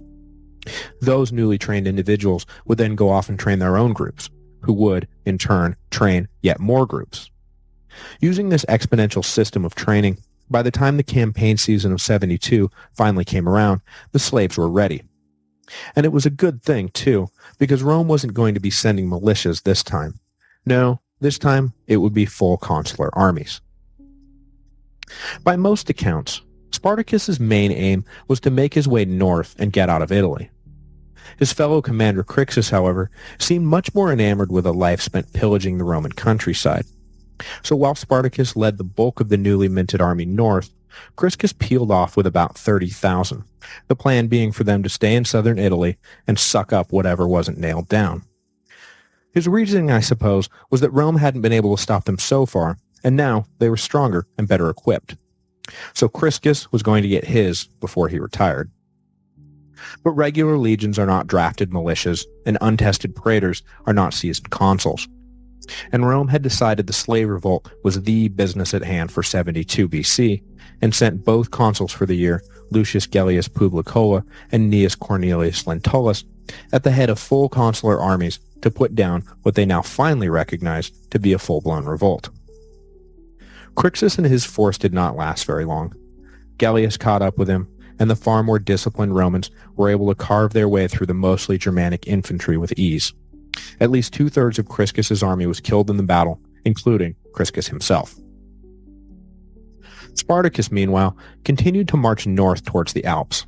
Those newly trained individuals would then go off and train their own groups, who would, in turn, train yet more groups. Using this exponential system of training, by the time the campaign season of 72 finally came around, the slaves were ready. And it was a good thing, too, because Rome wasn't going to be sending militias this time. No, this time it would be full consular armies. By most accounts, Spartacus's main aim was to make his way north and get out of Italy. His fellow commander Crassus, however, seemed much more enamored with a life spent pillaging the Roman countryside. So while Spartacus led the bulk of the newly minted army north, Crassus peeled off with about 30,000, the plan being for them to stay in southern Italy and suck up whatever wasn't nailed down. His reasoning, I suppose, was that Rome hadn't been able to stop them so far, and now they were stronger and better equipped. So Crassus was going to get his before he retired. But regular legions are not drafted militias, and untested praetors are not seasoned consuls. And Rome had decided the slave revolt was the business at hand for 72 BC, and sent both consuls for the year, Lucius Gellius Publicola and Gnaeus Cornelius Lentulus, at the head of full consular armies to put down what they now finally recognized to be a full-blown revolt. Crassus and his force did not last very long. Gellius caught up with him, and the far more disciplined Romans were able to carve their way through the mostly Germanic infantry with ease. At least 2/3 of Crassus's army was killed in the battle, including Crassus himself. Spartacus, meanwhile, continued to march north towards the Alps.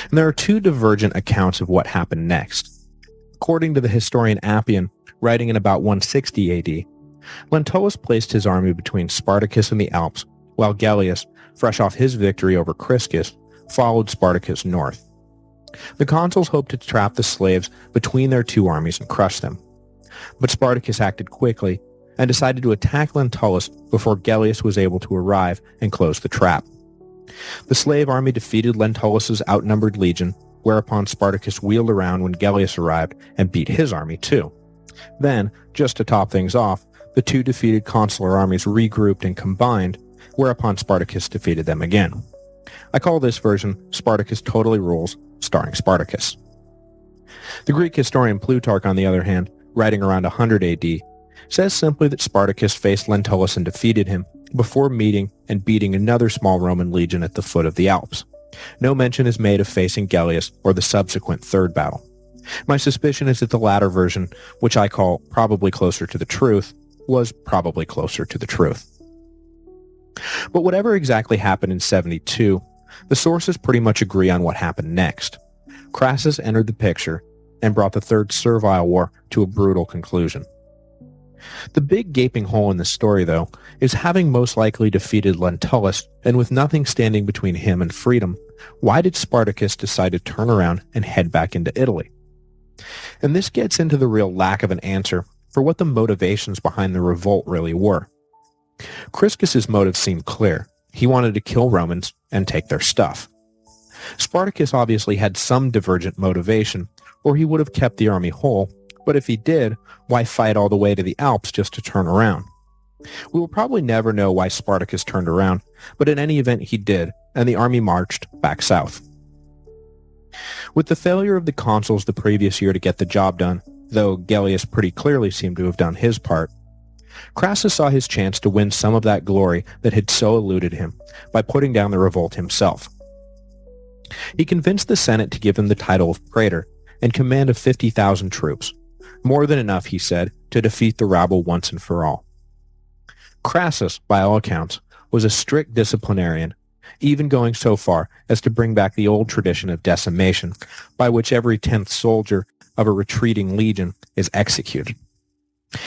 And there are 2 divergent accounts of what happened next. According to the historian Appian, writing in about 160 AD, Lentulus placed his army between Spartacus and the Alps, while Gellius, fresh off his victory over Crassus, followed Spartacus north. The consuls hoped to trap the slaves between their 2 armies and crush them. But Spartacus acted quickly and decided to attack Lentulus before Gellius was able to arrive and close the trap. The slave army defeated Lentulus's outnumbered legion, whereupon Spartacus wheeled around when Gellius arrived and beat his army too. Then, just to top things off, the 2 defeated consular armies regrouped and combined, whereupon Spartacus defeated them again. I call this version Spartacus Totally Rules, starring Spartacus. The Greek historian Plutarch, on the other hand, writing around 100 AD, says simply that Spartacus faced Lentulus and defeated him before meeting and beating another small Roman legion at the foot of the Alps. No mention is made of facing Gellius or the subsequent third battle. My suspicion is that the latter version, which I call probably closer to the truth, was probably closer to the truth. But whatever exactly happened in 72, the sources pretty much agree on what happened next. Crassus entered the picture and brought the Third Servile War to a brutal conclusion. The big gaping hole in this story, though, is having most likely defeated Lentulus, and with nothing standing between him and freedom, why did Spartacus decide to turn around and head back into Italy? And this gets into the real lack of an answer for what the motivations behind the revolt really were. Crassus's motives seemed clear. He wanted to kill Romans and take their stuff. Spartacus obviously had some divergent motivation, or he would have kept the army whole, but if he did, why fight all the way to the Alps just to turn around? We will probably never know why Spartacus turned around, but in any event he did, and the army marched back south. With the failure of the consuls the previous year to get the job done, though Gellius pretty clearly seemed to have done his part, Crassus saw his chance to win some of that glory that had so eluded him by putting down the revolt himself. He convinced the Senate to give him the title of praetor and command of 50,000 troops, more than enough, he said, to defeat the rabble once and for all. Crassus, by all accounts, was a strict disciplinarian, even going so far as to bring back the old tradition of decimation, by which every 10th soldier of a retreating legion is executed.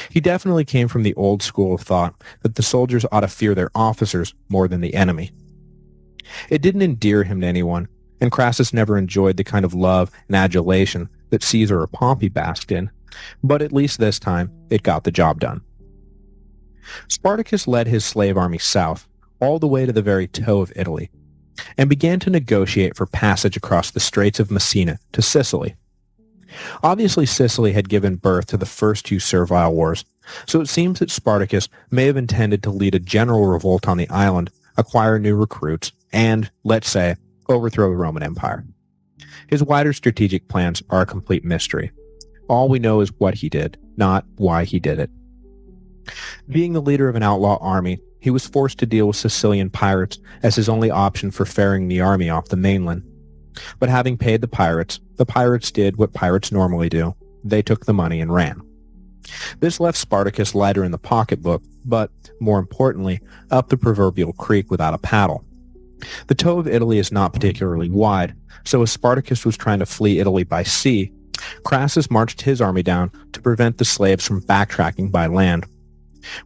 He definitely came from the old school of thought that the soldiers ought to fear their officers more than the enemy. It didn't endear him to anyone, and Crassus never enjoyed the kind of love and adulation that Caesar or Pompey basked in, but at least this time it got the job done. Spartacus led his slave army south, all the way to the very toe of Italy, and began to negotiate for passage across the Straits of Messina to Sicily. Obviously, Sicily had given birth to the first two servile wars, so it seems that Spartacus may have intended to lead a general revolt on the island, acquire new recruits, and, let's say, overthrow the Roman Empire. His wider strategic plans are a complete mystery. All we know is what he did, not why he did it. Being the leader of an outlaw army, he was forced to deal with Sicilian pirates as his only option for ferrying the army off the mainland. But having paid the pirates did what pirates normally do. They took the money and ran. This left Spartacus lighter in the pocketbook, but, more importantly, up the proverbial creek without a paddle. The toe of Italy is not particularly wide, so as Spartacus was trying to flee Italy by sea, Crassus marched his army down to prevent the slaves from backtracking by land.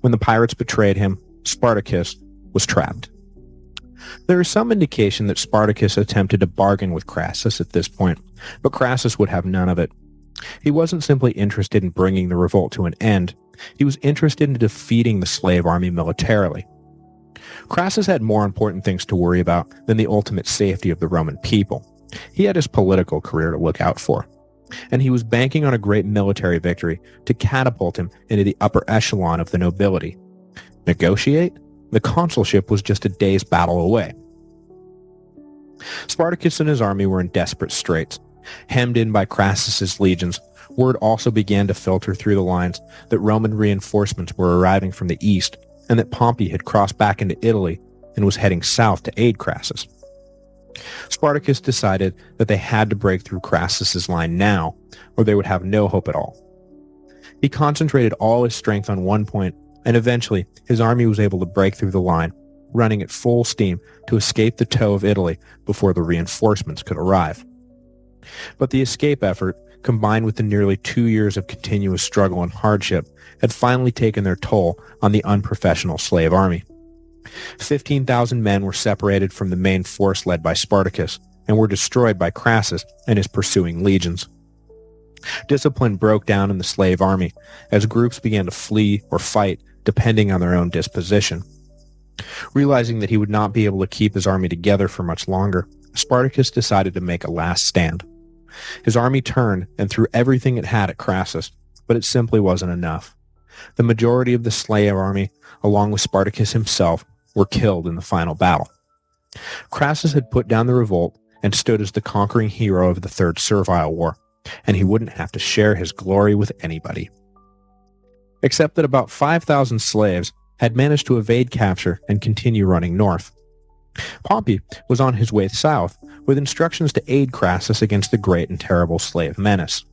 When the pirates betrayed him, Spartacus was trapped. There is some indication that Spartacus attempted to bargain with Crassus at this point, but Crassus would have none of it. He wasn't simply interested in bringing the revolt to an end, he was interested in defeating the slave army militarily. Crassus had more important things to worry about than the ultimate safety of the Roman people. He had his political career to look out for, and he was banking on a great military victory to catapult him into the upper echelon of the nobility. Negotiate? The consulship was just a day's battle away. Spartacus and his army were in desperate straits. Hemmed in by Crassus's legions, word also began to filter through the lines that Roman reinforcements were arriving from the east, and that Pompey had crossed back into Italy and was heading south to aid Crassus. Spartacus decided that they had to break through Crassus's line now, or they would have no hope at all. He concentrated all his strength on one point, and eventually his army was able to break through the line, running at full steam to escape the toe of Italy before the reinforcements could arrive. But the escape effort, combined with the nearly 2 years of continuous struggle and hardship, had finally taken their toll on the unprofessional slave army. 15,000 men were separated from the main force led by Spartacus, and were destroyed by Crassus and his pursuing legions. Discipline broke down in the slave army, as groups began to flee or fight depending on their own disposition. Realizing that he would not be able to keep his army together for much longer, Spartacus decided to make a last stand. His army turned and threw everything it had at Crassus, but it simply wasn't enough. The majority of the slave army, along with Spartacus himself, were killed in the final battle. Crassus had put down the revolt and stood as the conquering hero of the Third Servile War, and he wouldn't have to share his glory with anybody. Except that about 5,000 slaves had managed to evade capture and continue running north. Pompey was on his way south with instructions to aid Crassus against the great and terrible slave menace.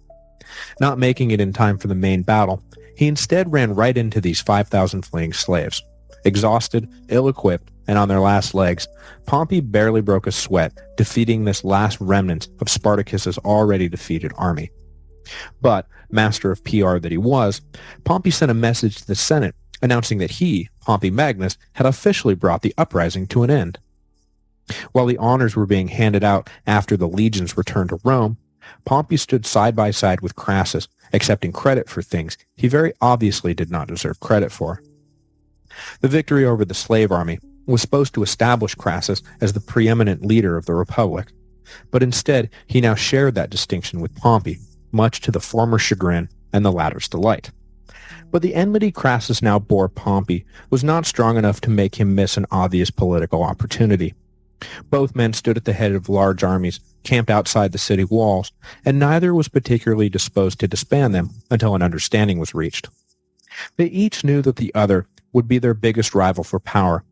Not making it in time for the main battle, he instead ran right into these 5,000 fleeing slaves. Exhausted, ill-equipped, and on their last legs, Pompey barely broke a sweat, defeating this last remnant of Spartacus's already defeated army. But, master of PR that he was, Pompey sent a message to the Senate announcing that he, Pompey Magnus, had officially brought the uprising to an end. While the honors were being handed out after the legions returned to Rome, Pompey stood side by side with Crassus, accepting credit for things he very obviously did not deserve credit for. The victory over the slave army was supposed to establish Crassus as the preeminent leader of the Republic, but instead he now shared that distinction with Pompey, much to the former's chagrin and the latter's delight. But the enmity Crassus now bore Pompey was not strong enough to make him miss an obvious political opportunity. Both men stood at the head of large armies camped outside the city walls, and neither was particularly disposed to disband them until an understanding was reached. They each knew that the other would be their biggest rival for power,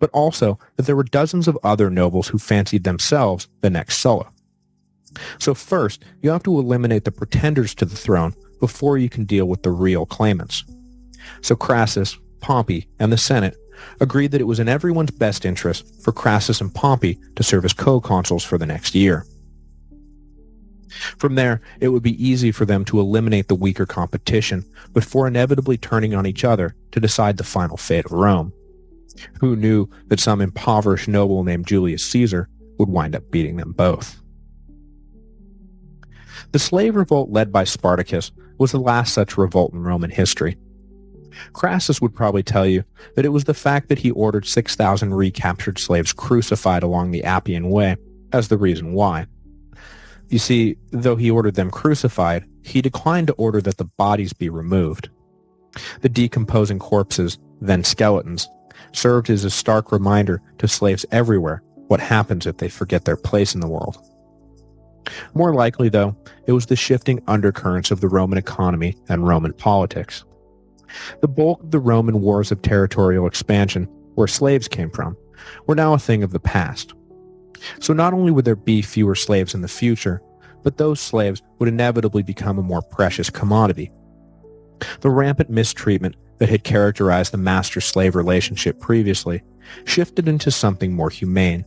but also that there were dozens of other nobles who fancied themselves the next Sulla. So first, you have to eliminate the pretenders to the throne before you can deal with the real claimants. So Crassus, Pompey, and the Senate agreed that it was in everyone's best interest for Crassus and Pompey to serve as co-consuls for the next year. From there, it would be easy for them to eliminate the weaker competition before inevitably turning on each other to decide the final fate of Rome. Who knew that some impoverished noble named Julius Caesar would wind up beating them both? The slave revolt led by Spartacus was the last such revolt in Roman history. Crassus would probably tell you that it was the fact that he ordered 6,000 recaptured slaves crucified along the Appian Way as the reason why. You see, though he ordered them crucified, he declined to order that the bodies be removed. The decomposing corpses, then skeletons, served as a stark reminder to slaves everywhere what happens if they forget their place in the world. More likely, though, it was the shifting undercurrents of the Roman economy and Roman politics. The bulk of the Roman wars of territorial expansion, where slaves came from, were now a thing of the past. So not only would there be fewer slaves in the future, but those slaves would inevitably become a more precious commodity. The rampant mistreatment that had characterized the master-slave relationship previously shifted into something more humane.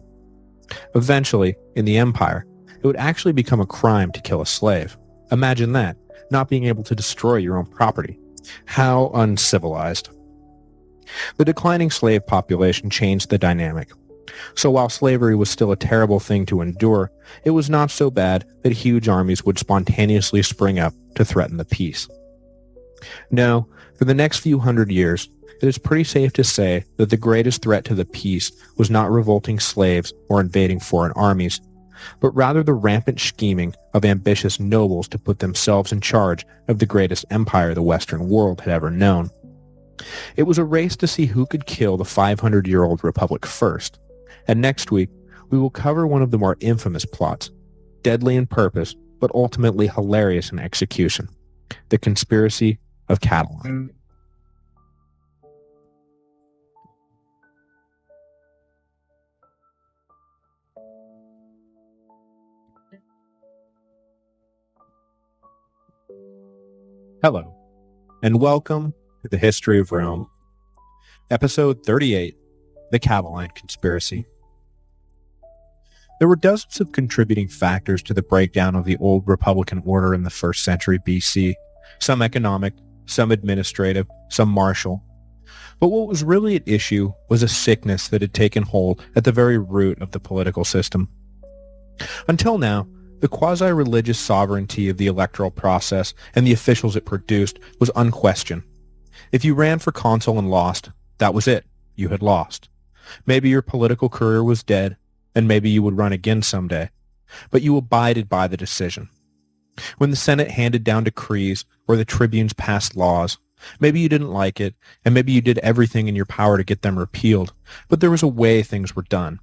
Eventually, in the empire, it would actually become a crime to kill a slave. Imagine that, not being able to destroy your own property. How uncivilized. The declining slave population changed the dynamic. So while slavery was still a terrible thing to endure, it was not so bad that huge armies would spontaneously spring up to threaten the peace. No, for the next few hundred years, it is pretty safe to say that the greatest threat to the peace was not revolting slaves or invading foreign armies, but rather the rampant scheming of ambitious nobles to put themselves in charge of the greatest empire the Western world had ever known. It was a race to see who could kill the 500-year-old republic first, and next week we will cover one of the more infamous plots, deadly in purpose but ultimately hilarious in execution, the conspiracy of Cataline. Hello, and welcome to the History of Rome, Episode 38, the Cataline Conspiracy. There were dozens of contributing factors to the breakdown of the old Republican order in the 1st century BC, some economic, some administrative, some martial. But what was really at issue was a sickness that had taken hold at the very root of the political system. Until now, the quasi-religious sovereignty of the electoral process and the officials it produced was unquestioned. If you ran for consul and lost, that was it. You had lost. Maybe your political career was dead, and maybe you would run again someday. But you abided by the decision. When the Senate handed down decrees or the tribunes passed laws, maybe you didn't like it, and maybe you did everything in your power to get them repealed, but there was a way things were done.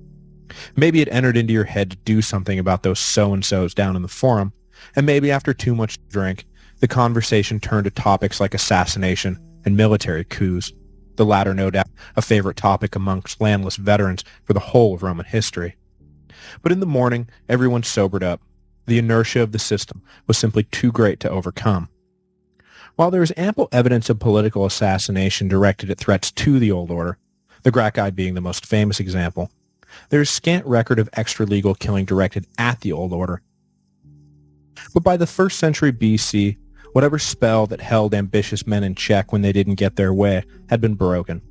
Maybe it entered into your head to do something about those so-and-sos down in the forum, and maybe after too much drink, the conversation turned to topics like assassination and military coups, the latter no doubt a favorite topic amongst landless veterans for the whole of Roman history. But in the morning, everyone sobered up. The inertia of the system was simply too great to overcome. While there is ample evidence of political assassination directed at threats to the old order, the Gracchi being the most famous example, there is scant record of extra-legal killing directed at the old order. But by the 1st century BC, whatever spell that held ambitious men in check when they didn't get their way had been broken.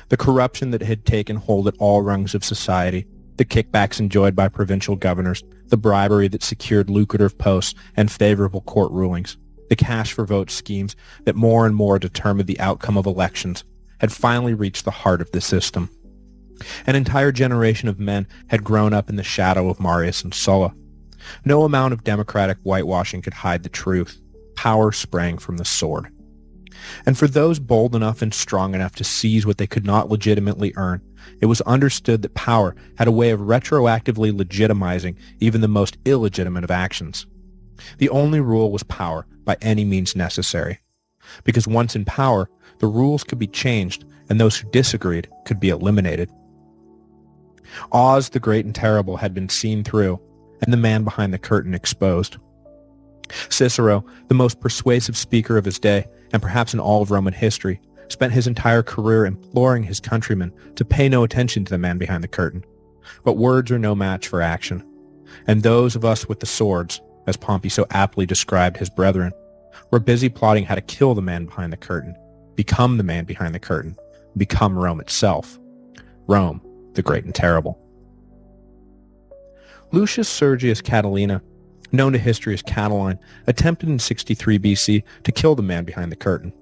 The corruption that had taken hold at all rungs of society, the kickbacks enjoyed by provincial governors, the bribery that secured lucrative posts and favorable court rulings, the cash for vote schemes that more and more determined the outcome of elections, had finally reached the heart of the system. An entire generation of men had grown up in the shadow of Marius and Sulla. No amount of democratic whitewashing could hide the truth. Power sprang from the sword. And for those bold enough and strong enough to seize what they could not legitimately earn, it was understood that power had a way of retroactively legitimizing even the most illegitimate of actions. The only rule was power by any means necessary, because once in power, the rules could be changed and those who disagreed could be eliminated. Oz the Great and Terrible had been seen through, and the man behind the curtain exposed. Cicero, the most persuasive speaker of his day, and perhaps in all of Roman history, spent his entire career imploring his countrymen to pay no attention to the man behind the curtain. But words are no match for action, and those of us with the swords, as Pompey so aptly described his brethren, were busy plotting how to kill the man behind the curtain, become the man behind the curtain, become Rome itself. Rome, the Great and Terrible. Lucius Sergius Catilina, known to history as Cataline, attempted in 63 BC to kill the man behind the curtain.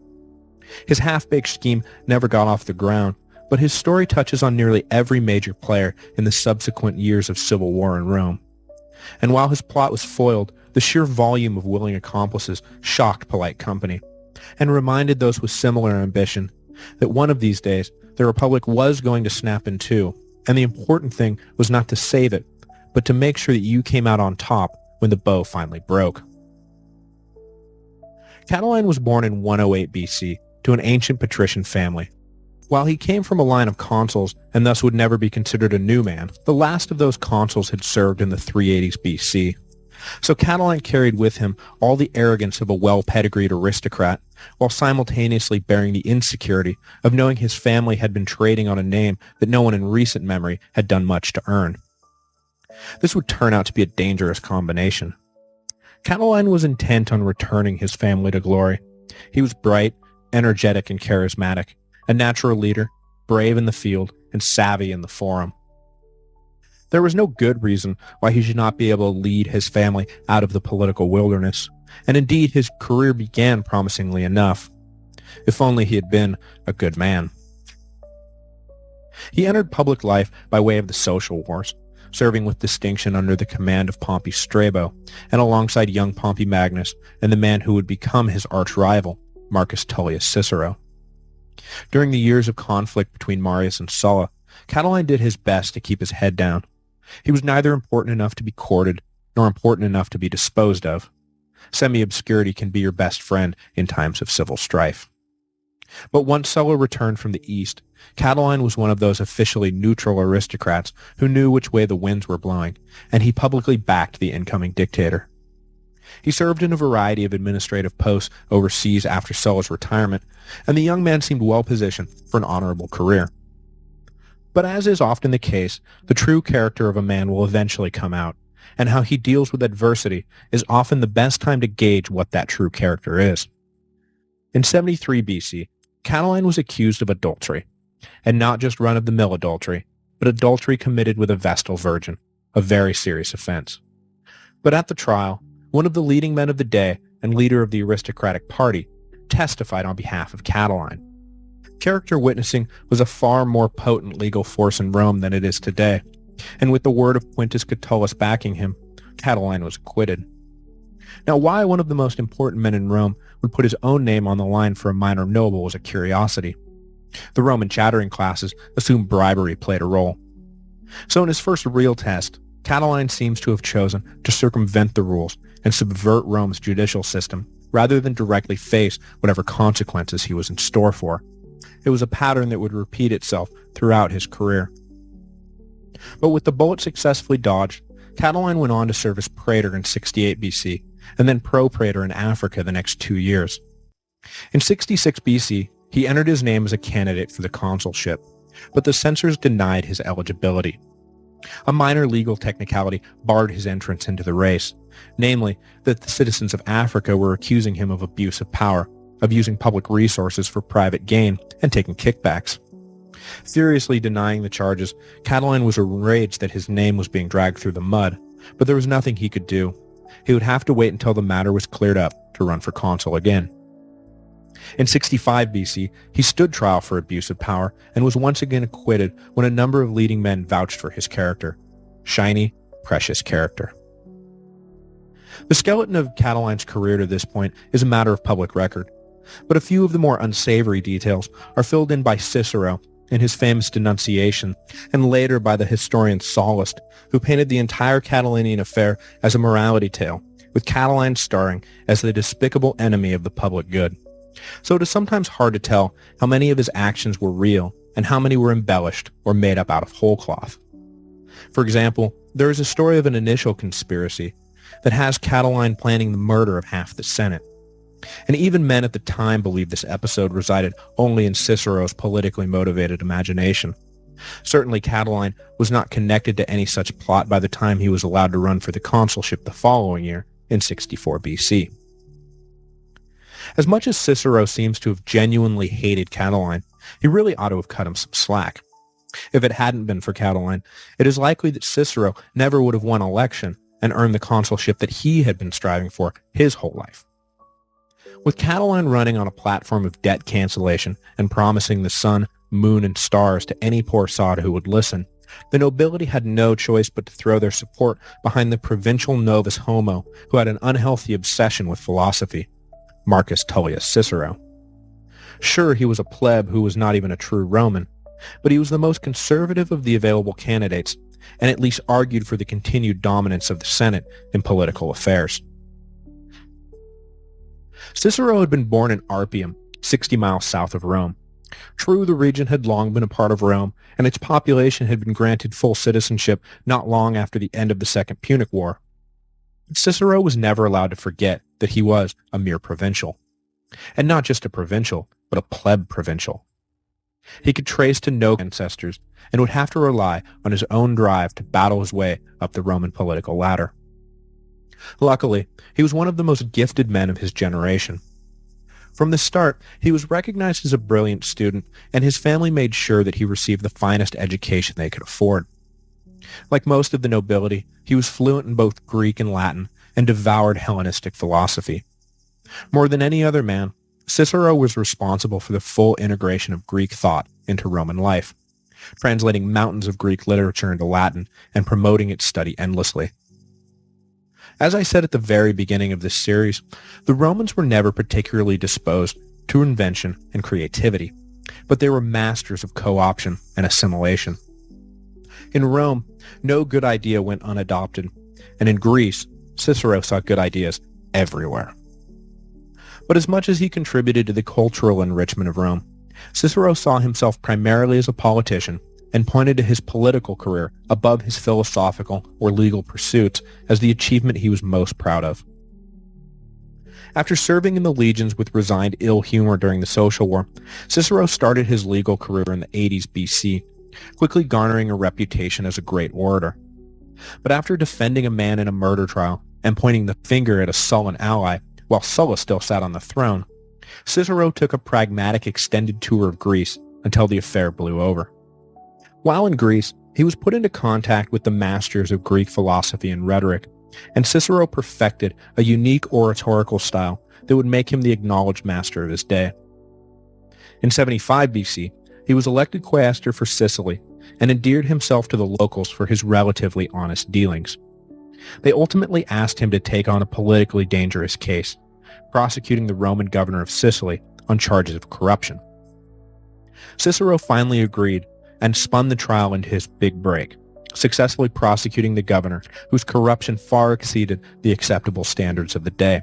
His half-baked scheme never got off the ground, but his story touches on nearly every major player in the subsequent years of civil war in Rome. And while his plot was foiled, the sheer volume of willing accomplices shocked polite company, and reminded those with similar ambition that one of these days the Republic was going to snap in two, and the important thing was not to save it, but to make sure that you came out on top when the bow finally broke. Cataline was born in 108 BC to an ancient patrician family. While he came from a line of consuls and thus would never be considered a new man, the last of those consuls had served in the 380s BC. So Cataline carried with him all the arrogance of a well-pedigreed aristocrat, while simultaneously bearing the insecurity of knowing his family had been trading on a name that no one in recent memory had done much to earn. This would turn out to be a dangerous combination. Cataline was intent on returning his family to glory. He was bright, energetic, and charismatic, a natural leader, brave in the field, and savvy in the forum. There was no good reason why he should not be able to lead his family out of the political wilderness, and indeed his career began promisingly enough, if only he had been a good man. He entered public life by way of the social wars, serving with distinction under the command of Pompey Strabo, and alongside young Pompey Magnus and the man who would become his arch-rival, Marcus Tullius Cicero. During the years of conflict between Marius and Sulla, Cataline did his best to keep his head down. He was neither important enough to be courted, nor important enough to be disposed of. Semi-obscurity can be your best friend in times of civil strife. But once Sulla returned from the east, Cataline was one of those officially neutral aristocrats who knew which way the winds were blowing, and he publicly backed the incoming dictator. He served in a variety of administrative posts overseas after Sulla's retirement, and the young man seemed well positioned for an honorable career. But as is often the case, the true character of a man will eventually come out, and how he deals with adversity is often the best time to gauge what that true character is. In 73 BC, Cataline was accused of adultery, and not just run-of-the-mill adultery, but adultery committed with a Vestal virgin, a very serious offense. But at the trial, one of the leading men of the day and leader of the aristocratic party testified on behalf of Cataline. Character witnessing was a far more potent legal force in Rome than it is today, and with the word of Quintus Catullus backing him, Cataline was acquitted. Now, why one of the most important men in Rome would put his own name on the line for a minor noble was a curiosity. The Roman chattering classes assumed bribery played a role. So in his first real test, Cataline seems to have chosen to circumvent the rules and subvert Rome's judicial system, rather than directly face whatever consequences he was in store for. It was a pattern that would repeat itself throughout his career. But with the bullet successfully dodged, Cataline went on to serve as praetor in 68 BC, and then pro-praetor in Africa the next 2 years. In 66 BC, he entered his name as a candidate for the consulship, but the censors denied his eligibility. A minor legal technicality barred his entrance into the race, namely that the citizens of Africa were accusing him of abuse of power, of using public resources for private gain, and taking kickbacks. Furiously denying the charges, Cataline was enraged that his name was being dragged through the mud, but there was nothing he could do. He would have to wait until the matter was cleared up to run for consul again. In 65 BC, he stood trial for abuse of power and was once again acquitted when a number of leading men vouched for his character. Shiny, precious character. The skeleton of Catiline's career to this point is a matter of public record. but a few of the more unsavory details are filled in by Cicero in his famous denunciation, and later by the historian Sallust, who painted the entire Catalinian affair as a morality tale, with Cataline starring as the despicable enemy of the public good. So it is sometimes hard to tell how many of his actions were real and how many were embellished or made up out of whole cloth. For example, there is a story of an initial conspiracy that has Cataline planning the murder of half the Senate. And even men at the time believed this episode resided only in Cicero's politically motivated imagination. Certainly Cataline was not connected to any such plot by the time he was allowed to run for the consulship the following year, in 64 BC. As much as Cicero seems to have genuinely hated Cataline, he really ought to have cut him some slack. If it hadn't been for Cataline, it is likely that Cicero never would have won election and earned the consulship that he had been striving for his whole life. With Cataline running on a platform of debt cancellation and promising the sun, moon, and stars to any poor sod who would listen, the nobility had no choice but to throw their support behind the provincial novus homo who had an unhealthy obsession with philosophy, Marcus Tullius Cicero. Sure, he was a pleb who was not even a true Roman, but he was the most conservative of the available candidates, and at least argued for the continued dominance of the Senate in political affairs. Cicero had been born in Arpium, 60 miles south of Rome. True, the region had long been a part of Rome, and its population had been granted full citizenship not long after the end of the Second Punic War. But Cicero was never allowed to forget that he was a mere provincial. And not just a provincial, but a pleb provincial. He could trace to no ancestors, and would have to rely on his own drive to battle his way up the Roman political ladder. Luckily, he was one of the most gifted men of his generation. From the start, he was recognized as a brilliant student, and his family made sure that he received the finest education they could afford. Like most of the nobility, he was fluent in both Greek and Latin, and devoured Hellenistic philosophy. More than any other man, Cicero was responsible for the full integration of Greek thought into Roman life, translating mountains of Greek literature into Latin and promoting its study endlessly. As I said at the very beginning of this series, the Romans were never particularly disposed to invention and creativity, but they were masters of co-option and assimilation. In Rome, no good idea went unadopted, and in Greece, Cicero saw good ideas everywhere. But as much as he contributed to the cultural enrichment of Rome, Cicero saw himself primarily as a politician and pointed to his political career above his philosophical or legal pursuits as the achievement he was most proud of. After serving in the legions with resigned ill humor during the Social War, Cicero started his legal career in the 80s BC, quickly garnering a reputation as a great orator. But after defending a man in a murder trial and pointing the finger at a sullen ally while Sulla still sat on the throne, Cicero took a pragmatic extended tour of Greece until the affair blew over. While in Greece, he was put into contact with the masters of Greek philosophy and rhetoric, and Cicero perfected a unique oratorical style that would make him the acknowledged master of his day. In 75 BC, he was elected quaestor for Sicily and endeared himself to the locals for his relatively honest dealings. They ultimately asked him to take on a politically dangerous case, prosecuting the Roman governor of Sicily on charges of corruption. Cicero finally agreed and spun the trial into his big break, successfully prosecuting the governor, whose corruption far exceeded the acceptable standards of the day.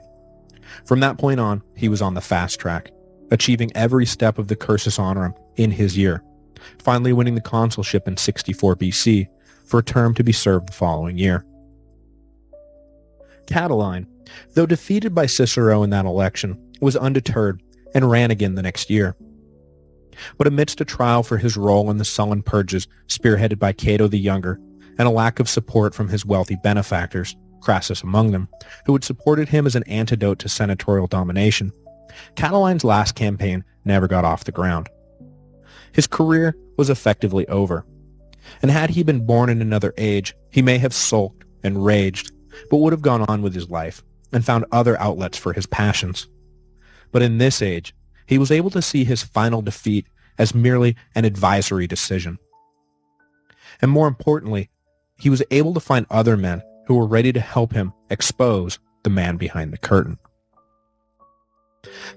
From that point on, he was on the fast track, achieving every step of the cursus honorum in his year, finally winning the consulship in 64 BC for a term to be served the following year. Cataline, though defeated by Cicero in that election, was undeterred and ran again the next year. But amidst a trial for his role in the Sullan purges spearheaded by Cato the Younger, and a lack of support from his wealthy benefactors, Crassus among them, who had supported him as an antidote to senatorial domination, Cataline's last campaign never got off the ground. His career was effectively over, and had he been born in another age, he may have sulked and raged, but would have gone on with his life and found other outlets for his passions. But in this age, he was able to see his final defeat as merely an advisory decision. And more importantly, he was able to find other men who were ready to help him expose the man behind the curtain.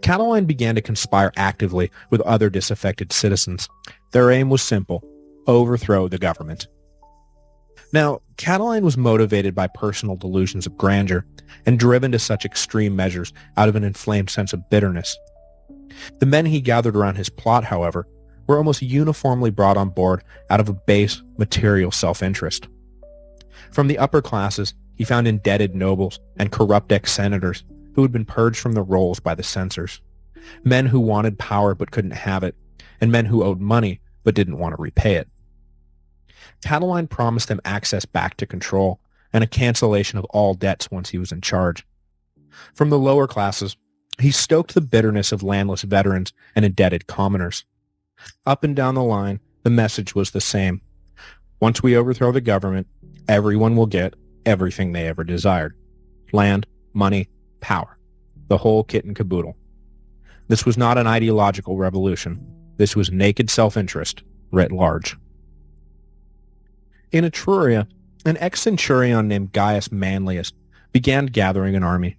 Cataline began to conspire actively with other disaffected citizens. Their aim was simple: overthrow the government. Now, Cataline was motivated by personal delusions of grandeur and driven to such extreme measures out of an inflamed sense of bitterness. The men he gathered around his plot, however, were almost uniformly brought on board out of a base, material self-interest. From the upper classes, he found indebted nobles and corrupt ex-senators who had been purged from their roles by the censors, men who wanted power but couldn't have it, and men who owed money but didn't want to repay it. Cataline promised them access back to control and a cancellation of all debts once he was in charge. From the lower classes, he stoked the bitterness of landless veterans and indebted commoners. Up and down the line, the message was the same. Once we overthrow the government, everyone will get everything they ever desired: land, money, power, the whole kit and caboodle. This was not an ideological revolution. This was naked self-interest, writ large. In Etruria, an ex-centurion named Gaius Manlius began gathering an army.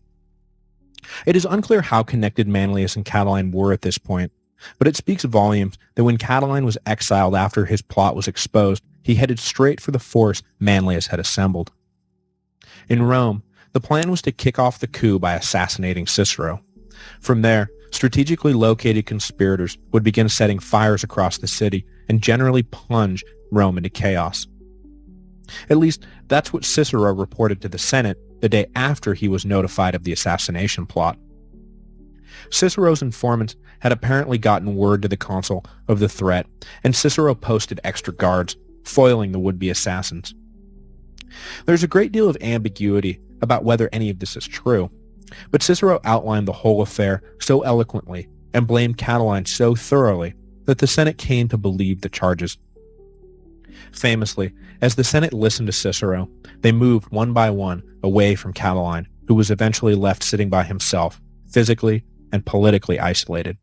It is unclear how connected Manlius and Cataline were at this point, but it speaks volumes that when Cataline was exiled after his plot was exposed, he headed straight for the force Manlius had assembled. In Rome, the plan was to kick off the coup by assassinating Cicero. From there, strategically located conspirators would begin setting fires across the city and generally plunge Rome into chaos. At least, that's what Cicero reported to the Senate the day after he was notified of the assassination plot. Cicero's informants had apparently gotten word to the consul of the threat, and Cicero posted extra guards, foiling the would-be assassins. There's a great deal of ambiguity about whether any of this is true, but Cicero outlined the whole affair so eloquently and blamed Cataline so thoroughly that the Senate came to believe the charges. Famously, as the Senate listened to Cicero, they moved one by one away from Cataline, who was eventually left sitting by himself, physically and politically isolated.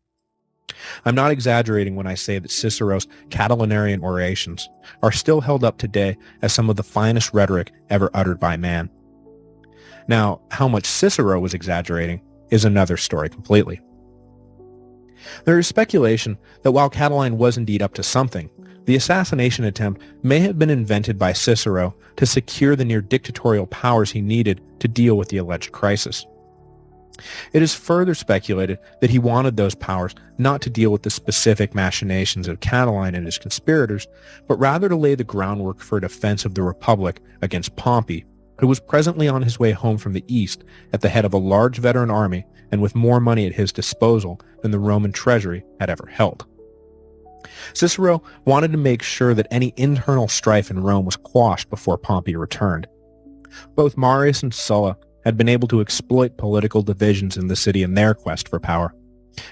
I'm not exaggerating when I say that Cicero's Catilinarian orations are still held up today as some of the finest rhetoric ever uttered by man. Now, how much Cicero was exaggerating is another story completely. There is speculation that while Cataline was indeed up to something, the assassination attempt may have been invented by Cicero to secure the near-dictatorial powers he needed to deal with the alleged crisis. It is further speculated that he wanted those powers not to deal with the specific machinations of Cataline and his conspirators, but rather to lay the groundwork for a defense of the Republic against Pompey, who was presently on his way home from the east at the head of a large veteran army and with more money at his disposal than the Roman treasury had ever held. Cicero wanted to make sure that any internal strife in Rome was quashed before Pompey returned. Both Marius and Sulla had been able to exploit political divisions in the city in their quest for power.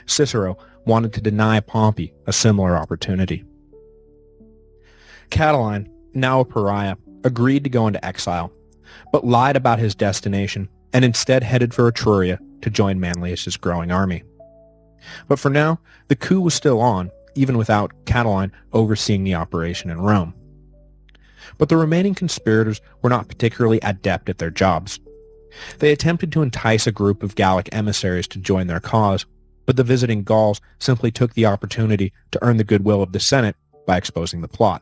Cicero wanted to deny Pompey a similar opportunity. Cataline, now a pariah, agreed to go into exile, but lied about his destination and instead headed for Etruria to join Manlius's growing army. But for now, the coup was still on, even without Cataline overseeing the operation in Rome. But the remaining conspirators were not particularly adept at their jobs. They attempted to entice a group of Gallic emissaries to join their cause, but the visiting Gauls simply took the opportunity to earn the goodwill of the Senate by exposing the plot.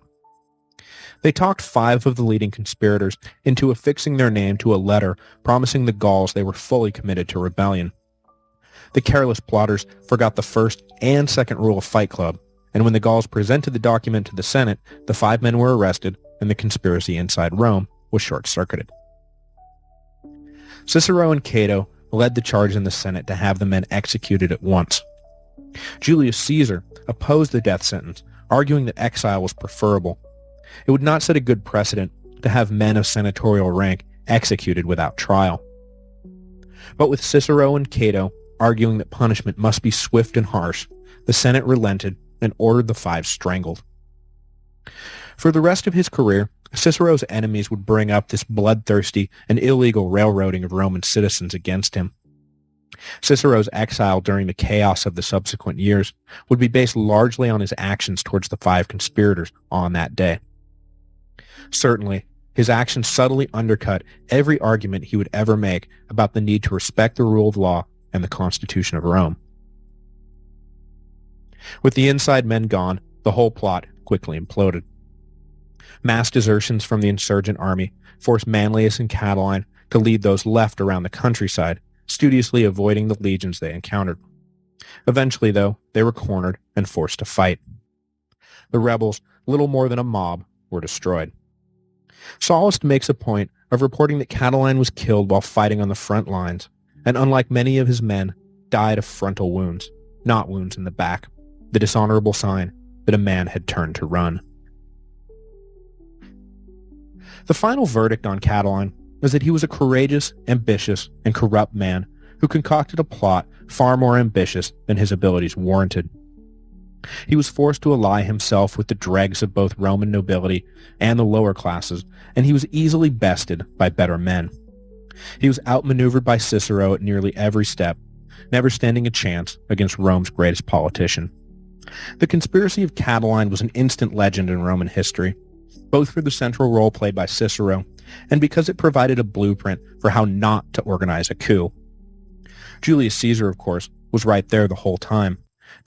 They talked 5 of the leading conspirators into affixing their name to a letter promising the Gauls they were fully committed to rebellion. The careless plotters forgot the first and second rule of Fight Club, and when the Gauls presented the document to the Senate, the 5 men were arrested and the conspiracy inside Rome was short-circuited. Cicero and Cato led the charge in the Senate to have the men executed at once. Julius Caesar opposed the death sentence, arguing that exile was preferable. It would not set a good precedent to have men of senatorial rank executed without trial. But with Cicero and Cato arguing that punishment must be swift and harsh, the Senate relented and ordered the 5 strangled. For the rest of his career, Cicero's enemies would bring up this bloodthirsty and illegal railroading of Roman citizens against him. Cicero's exile during the chaos of the subsequent years would be based largely on his actions towards the 5 conspirators on that day. Certainly, his actions subtly undercut every argument he would ever make about the need to respect the rule of law and the Constitution of Rome. With the inside men gone, the whole plot quickly imploded. Mass desertions from the insurgent army forced Manlius and Cataline to lead those left around the countryside, studiously avoiding the legions they encountered. Eventually, though, they were cornered and forced to fight. The rebels, little more than a mob, were destroyed. Sallust makes a point of reporting that Cataline was killed while fighting on the front lines, and unlike many of his men, died of frontal wounds, not wounds in the back, the dishonorable sign that a man had turned to run. The final verdict on Cataline was that he was a courageous, ambitious, and corrupt man who concocted a plot far more ambitious than his abilities warranted. He was forced to ally himself with the dregs of both Roman nobility and the lower classes, and he was easily bested by better men. He was outmaneuvered by Cicero at nearly every step, never standing a chance against Rome's greatest politician. The conspiracy of Cataline was an instant legend in Roman history, both for the central role played by Cicero and because it provided a blueprint for how not to organize a coup. Julius Caesar, of course, was right there the whole time,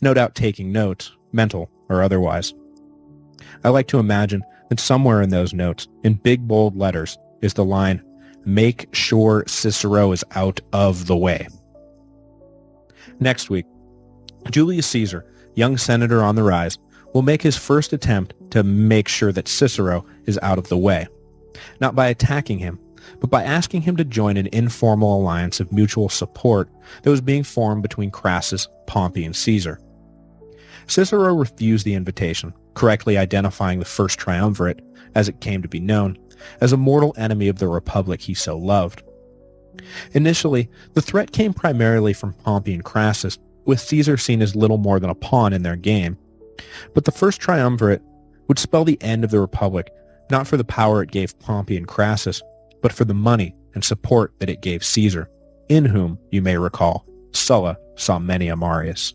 no doubt taking notes, mental or otherwise. I like to imagine that somewhere in those notes, in big bold letters, is the line, "Make sure Cicero is out of the way." Next week, Julius Caesar, young senator on the rise, will make his first attempt to make sure that Cicero is out of the way, not by attacking him, but by asking him to join an informal alliance of mutual support that was being formed between Crassus, Pompey, and Caesar. Cicero refused the invitation, correctly identifying the First Triumvirate, as it came to be known, as a mortal enemy of the Republic he so loved. Initially, the threat came primarily from Pompey and Crassus, with Caesar seen as little more than a pawn in their game. But the First Triumvirate would spell the end of the Republic, not for the power it gave Pompey and Crassus, but for the money and support that it gave Caesar, in whom, you may recall, Sulla saw many a Marius.